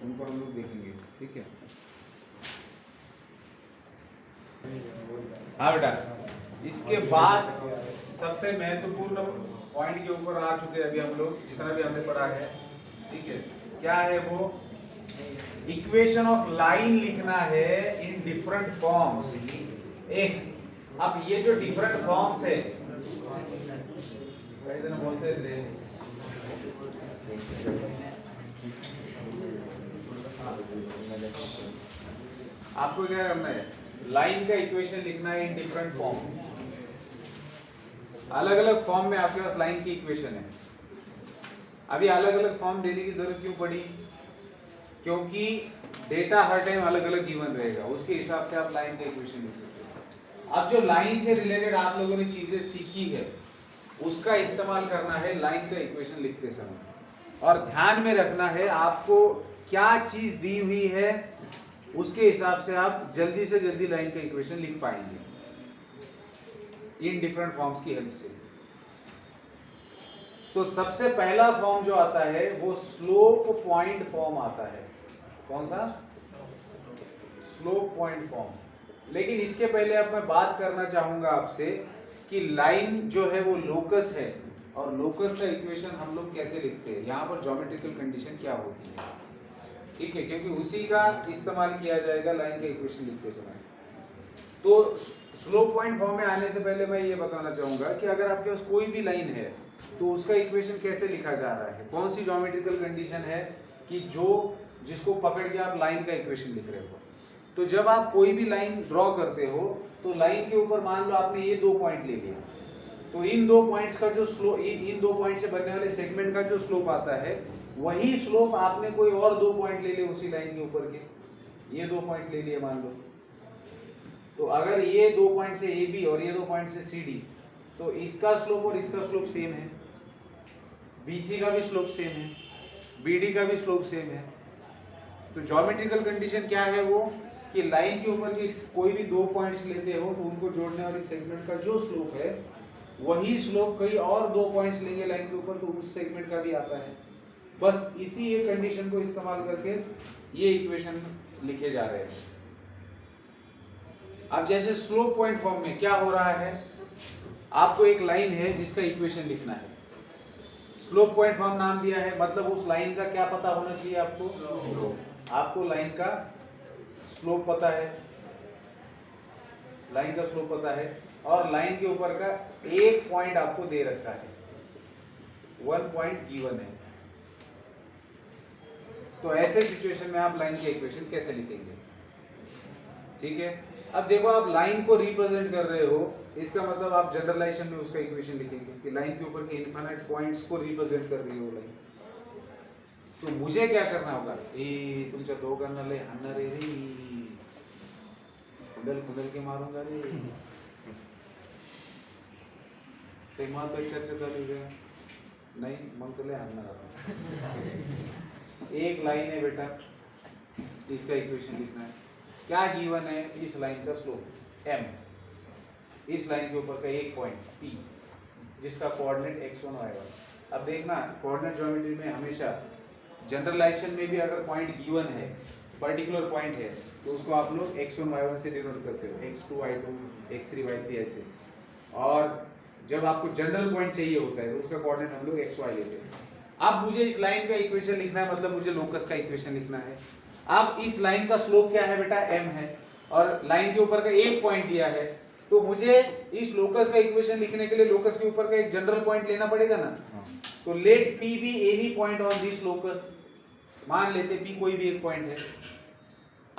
उनको हम लोग देखेंगे। ठीक है, हाँ बेटा, इसके बाद सबसे महत्वपूर्ण पॉइंट के ऊपर आ चुके हैं अभी हम लोग, जितना भी हमने पढ़ा है। ठीक है, क्या है वो? इक्वेशन ऑफ लाइन लिखना है इन डिफरेंट फॉर्म्स। एक, अब ये जो डिफरेंट फॉर्म्स है, कई दिन बोलते थे आपको क्या करना है? लाइन का इक्वेशन लिखना है इन डिफरेंट फॉर्म। अलग अलग फॉर्म में आपके पास लाइन की इक्वेशन है। अभी अलग अलग फॉर्म देने की जरूरत क्यों पड़ी? क्योंकि डेटा हर टाइम अलग अलग गिवन रहेगा, उसके हिसाब से आप लाइन का इक्वेशन लिख सकते हो। अब जो लाइन से रिलेटेड आप लोगों ने चीजें सीखी है, उसका इस्तेमाल करना है लाइन का इक्वेशन लिखते समय, और ध्यान में रखना है आपको क्या चीज दी हुई है, उसके हिसाब से आप जल्दी से जल्दी लाइन का इक्वेशन लिख पाएंगे इन डिफरेंट फॉर्म्स की हेल्प से। तो सबसे पहला फॉर्म जो आता है वो स्लोप पॉइंट फॉर्म आता है। कौन सा? Slope point form. लेकिन इसके पहले अब मैं बात करना चाहूंगा आपसे कि लाइन जो है वो लोकस है, और लोकस का इक्वेशन हम लोग कैसे लिखते हैं, यहाँ पर ज्योमेट्रिकल कंडीशन क्या होती है, ठीक है, क्योंकि उसी का इस्तेमाल किया जाएगा लाइन का इक्वेशन लिखते समय। तो स्लोप पॉइंट फॉर्म में आने से पहले मैं ये बताना चाहूंगा कि अगर आपके पास कोई भी लाइन है तो उसका इक्वेशन कैसे लिखा जा रहा है, कौन सी ज्योमेट्रिकल कंडीशन है कि जिसको पकड़ के आप लाइन का इक्वेशन लिख रहे हो। तो जब आप कोई भी लाइन ड्रॉ करते हो तो लाइन के ऊपर मान लो आपने ये 2 पॉइंट ले लिया, तो इन 2 पॉइंट्स का जो स्लोप, इन 2 पॉइंट से बनने वाले सेगमेंट का जो स्लोप आता है, वही स्लोप आपने कोई और 2 पॉइंट ले लिए उसी लाइन के ऊपर के, ये 2 पॉइंट ले लिए मान लो, तो अगर ये 2 पॉइंट से AB और ये 2 पॉइंट से CD, तो इसका स्लोप और इसका स्लोप सेम है, BC का भी स्लोप सेम है, BD का भी स्लोप सेम है। तो ज्योमेट्रिकल कंडीशन क्या है वो कि लाइन के ऊपर के कोई भी 2 पॉइंट्स लेते हो तो उनको जोड़ने वाली सेगमेंट का जो स्लोप है वही स्लोप कई और 2 पॉइंट्स लेंगे लाइन के ऊपर तो उस सेगमेंट का भी आता है। बस इसी एक कंडीशन को इस्तेमाल करके ये इक्वेशन लिखे जा रहे हैं। अब जैसे स्लोप पॉइंट फॉर्म में क्या हो रहा है, आपको एक लाइन है जिसका इक्वेशन लिखना है, स्लोप पॉइंट फॉर्म नाम दिया है, मतलब उस लाइन का क्या पता होना चाहिए आपको, आपको लाइन का स्लोप पता है, लाइन का स्लोप पता है, और लाइन के ऊपर का एक पॉइंट आपको दे रखा है, 1 पॉइंट गिवन है। तो ऐसे सिचुएशन में आप लाइन के इक्वेशन कैसे लिखेंगे, ठीक है। अब देखो आप लाइन को रिप्रेजेंट कर रहे हो, इसका मतलब आप जनरलाइजेशन में उसका इक्वेशन लिखेंगे कि लाइन के ऊपर के इनफाइनाइट पॉइंट्स को रिप्रेजेंट कर रही हो लाइन। तो मुझे क्या करना होगा, ए तुमच्या दोघांना लय हाणणार रे, खुदल खुदल के मारूंगा रे, ते महत्वाची चर्चा चालू है नहीं, मग तो लय हाणणार। एक लाइन है बेटा, इसका इक्वेशन लिखना है, क्या गिवन है, इस लाइन का स्लोप m, इस लाइन के ऊपर का एक पॉइंट p जिसका कोऑर्डिनेट x1 y1। अब देखना कोऑर्डिनेट ज्योमेट्री में हमेशा जनरलाइजेशन में भी अगर पॉइंट गिवन है, पर्टिकुलर पॉइंट है, तो उसको आप लोग x1 y1 से डिनोट करते हो, x2 y2 x3 y3 ऐसे। और जब आपको जनरल पॉइंट चाहिए होता है तो उसका कोऑर्डिनेट हम लोग x y लेते हैं। अब मुझे इस लाइन का इक्वेशन लिखना है, मतलब मुझे लोकस का इक्वेशन लिखना है। अब इस लाइन का स्लोप क्या है बेटा, m है, और लाइन के ऊपर का एक पॉइंट दिया है, तो मुझे इस लोकस का इक्वेशन लिखने के लिए लोकस के ऊपर का एक जनरल पॉइंट लेना पड़ेगा ना। तो let p be any point on this locus, मान लेते p कोई भी एक पॉइंट है।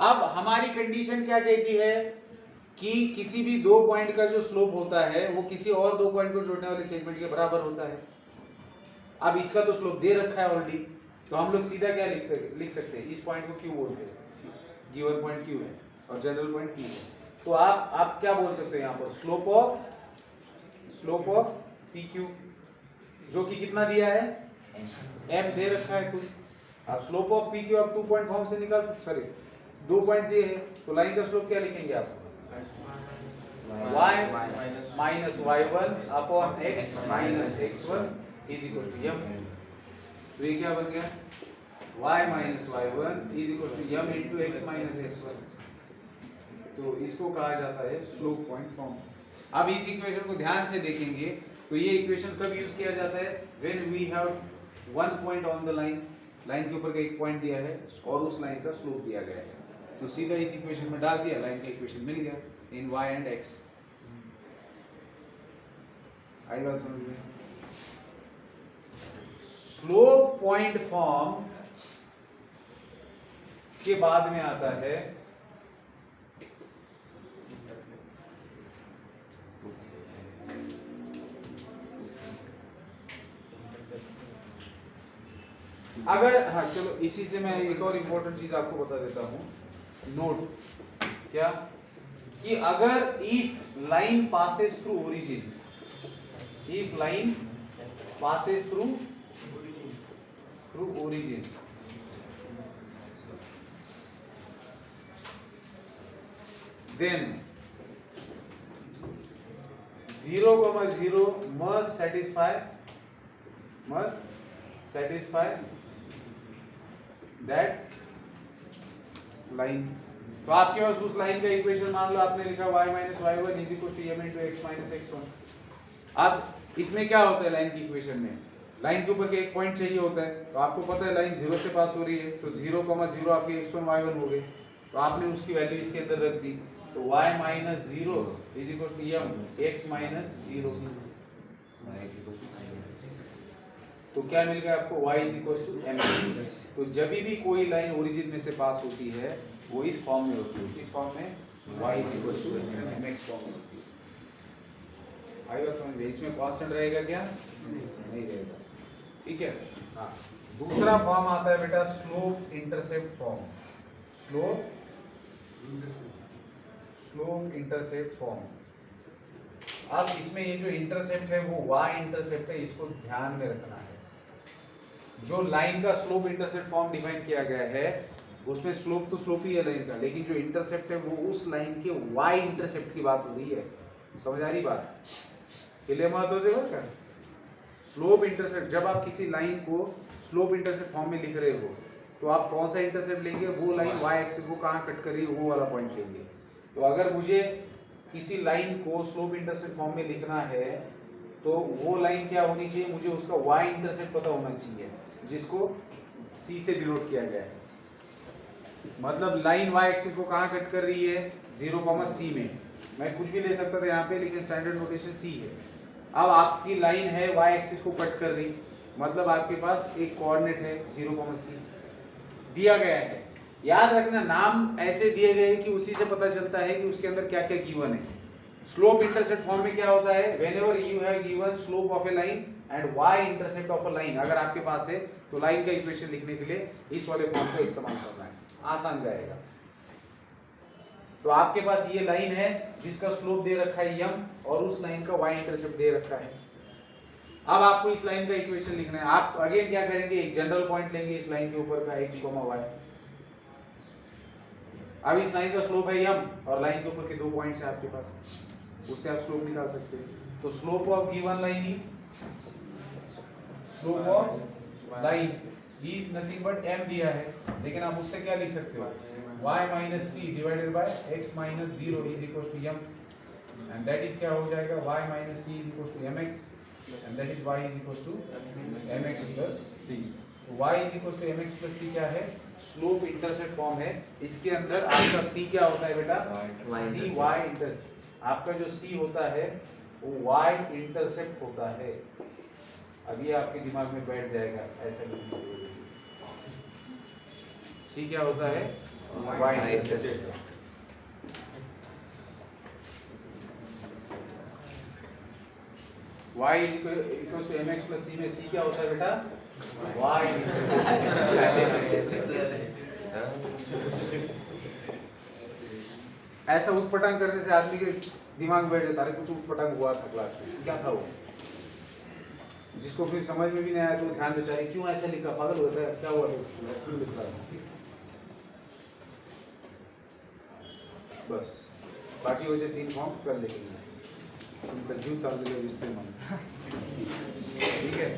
अब हमारी कंडीशन क्या कहती है कि किसी भी 2 पॉइंट का जो स्लोप होता है वो किसी और 2 पॉइंट को जोड़ने वाले सेगमेंट के बराबर होता है। अब इसका तो स्लोप दे रखा है ऑलरेडी, तो हम लोग सीधा क्या लिख सकते हैं, इस पॉइंट को Q बोलते हैं, गिवन पॉइंट Q है और जनरल पॉइंट P है। तो आप क्या बोल सकते हैं यहाँ पर, स्लोप ऑफ PQ, जो कि कितना दिया है, m दे रखा है कुछ। अब स्लोप ऑफ PQ आप 2 पॉइंट फॉर्म से निकाल सकते, सॉरी 2 पॉइंट दिए हैं, तो लाइन का स्लोप क्या लिखेंगे आप, y minus y1 upon x minus x1 is equal to m। तो ये क्या बन गया, y minus y1 is equal to m into x minus x1। तो इसको कहा जाता है स्लोप पॉइंट फॉर्म। अब इस इक्वेशन को ध्यान से देखेंगे तो ये इक्वेशन कब यूज किया जाता है, when we have 1 point on the line, line के ऊपर का एक पॉइंट दिया है और उस लाइन का स्लोप दिया गया है, तो सीधा इस इक्वेशन में डाल दिया, लाइन का इक्वेशन मिल गया इन y एंड x। आई बात समझ में। स्लोप पॉइंट फॉर्म के बाद में आता है अगर, हाँ चलो इसी से मैं एक और इम्पोर्टेंट चीज आपको बता देता हूं, नोट क्या, कि अगर if line passes through origin, if line passes through origin, then 0,0 must satisfy that line तो आपके पास उस लाइन का इक्वेशन मान लो आपने लिखा y minus y one is equal to m into x minus x one. अब इसमें क्या होता है लाइन की इक्वेशन में, लाइन के ऊपर के एक पॉइंट चाहिए होता है, तो आपको पता है लाइन 0 से पास हो रही है, तो 0,0 आपके x1 y1 हो गए, तो आपने उसकी वैल्यू इसके अंदर रख दी, तो y minus 0 is equal to m x minus 0। तो क्या मिल गया आपको, y is equal to m। तो जब भी कोई लाइन ओरिजिन में से पास होती है वो इस फॉर्म में होती है, किस फॉर्म में, y is equal to mx form में होती है। आएगा समझ में, इसमें कांस्टेंट रहेगा क्या, नहीं रहेगा, ठीक है। हाँ, दूसरा फॉर्म आता है बेटा slope intercept form, slope intercept form. अब इसमें ये जो इंटरसेप्ट है वो y इंटरसेप्ट है, इसको ध्यान में रखना है। जो लाइन का स्लोप इंटरसेप्ट फॉर्म डिफाइन किया गया है उसमें स्लोप तो स्लोप ही है लाइन का, लेकिन जो इंटरसेप्ट है वो उस लाइन के y इंटरसेप्ट की बात हो रही है। समझ आ रही बात, के लिए महत्व से का स्लोप इंटरसेप्ट, जब आप किसी लाइन को स्लोप इंटरसेप्ट फॉर्म में लिख रहे हो तो आप कौन सा इंटरसेप्ट लेंगे, वो लाइन y एक्सिस को कहाँ कट कर रही है वो वाला पॉइंट लेंगे। तो अगर मुझे किसी लाइन को स्लोप इंटरसेप्ट फॉर्म में लिखना है तो वो लाइन क्या होनी चाहिए, मुझे उसका y इंटरसेप्ट पता होना चाहिए, जिसको c से डिनोट किया गया है। मतलब लाइन y एक्सिस को कहाँ कट कर रही है, 0,c में। मैं कुछ भी ले सकता था यहाँ पे, लेकिन स्टैंडर्ड नोटेशन c है। अब आपकी लाइन है y एक्सिस को कट कर रही, मतलब आपके पास एक कोऑर्डिनेट है 0,c दिया गया है। याद रखना नाम ऐसे दिए गए कि उसी से पता चलता है कि उसके अंदर क्या क्या गिवन है। स्लोप इंटरसेप्ट फॉर्म में क्या होता है, whenever you have given slope of A line and y intercept of a line, अगर आपके पास है तो लाइन का इक्वेशन लिखने के लिए इस वाले फॉर्म का इस्तेमाल करना है, आसान जाएगा। तो आपके पास ये लाइन है जिसका स्लोप दे रखा है m और उस लाइन का y इंटरसेप्ट दे रखा है। अब आपको इस लाइन का इक्वेशन लिखना है। आप अगेन क्या करेंगे, एक जनरल पॉइंट लेंगे इस लाइन के ऊपर का x, y। अब इस लाइन का स्लोप है m और लाइन के ऊपर के दो पॉइंट्स हैं आपके पास, उससे आप स्लोप निकाल सकते हैं। तो slope of given line is, slope of line is nothing but m दिया है, लेकिन आप उससे क्या लिख सकते हो, y minus c divided by x minus 0 is equal to m, and that is क्या हो जाएगा, y minus c is equal to mx, and that is y is equal to mx plus c। तो y is equal to mx plus c क्या है, slope intercept form है। इसके अंदर आपका c क्या होता है बेटा, c y इंटर, आपका जो c होता है वो y इंटरसेप्ट होता है। अब ये आपके दिमाग में बैठ जाएगा, ऐसा नहीं, c क्या होता है, y intercept. y equal to mx plus c में c क्या होता है बेटा, y ऐसा उटपटांग करने से आदमी के दिमाग में बैठ जाता है, कुछ उटपटांग हुआ था क्लास में, क्या था वो, जिसको फिर समझ में भी नहीं आया तो ध्यान देता है क्यों ऐसा लिखा, पागल होता है, क्या हुआ क्यों लिख रहा है। बस बाकी हो जाए 3 फॉर्म कर लेंगे, तुमचा जीव चालू दिसतोय मला, ठीक है।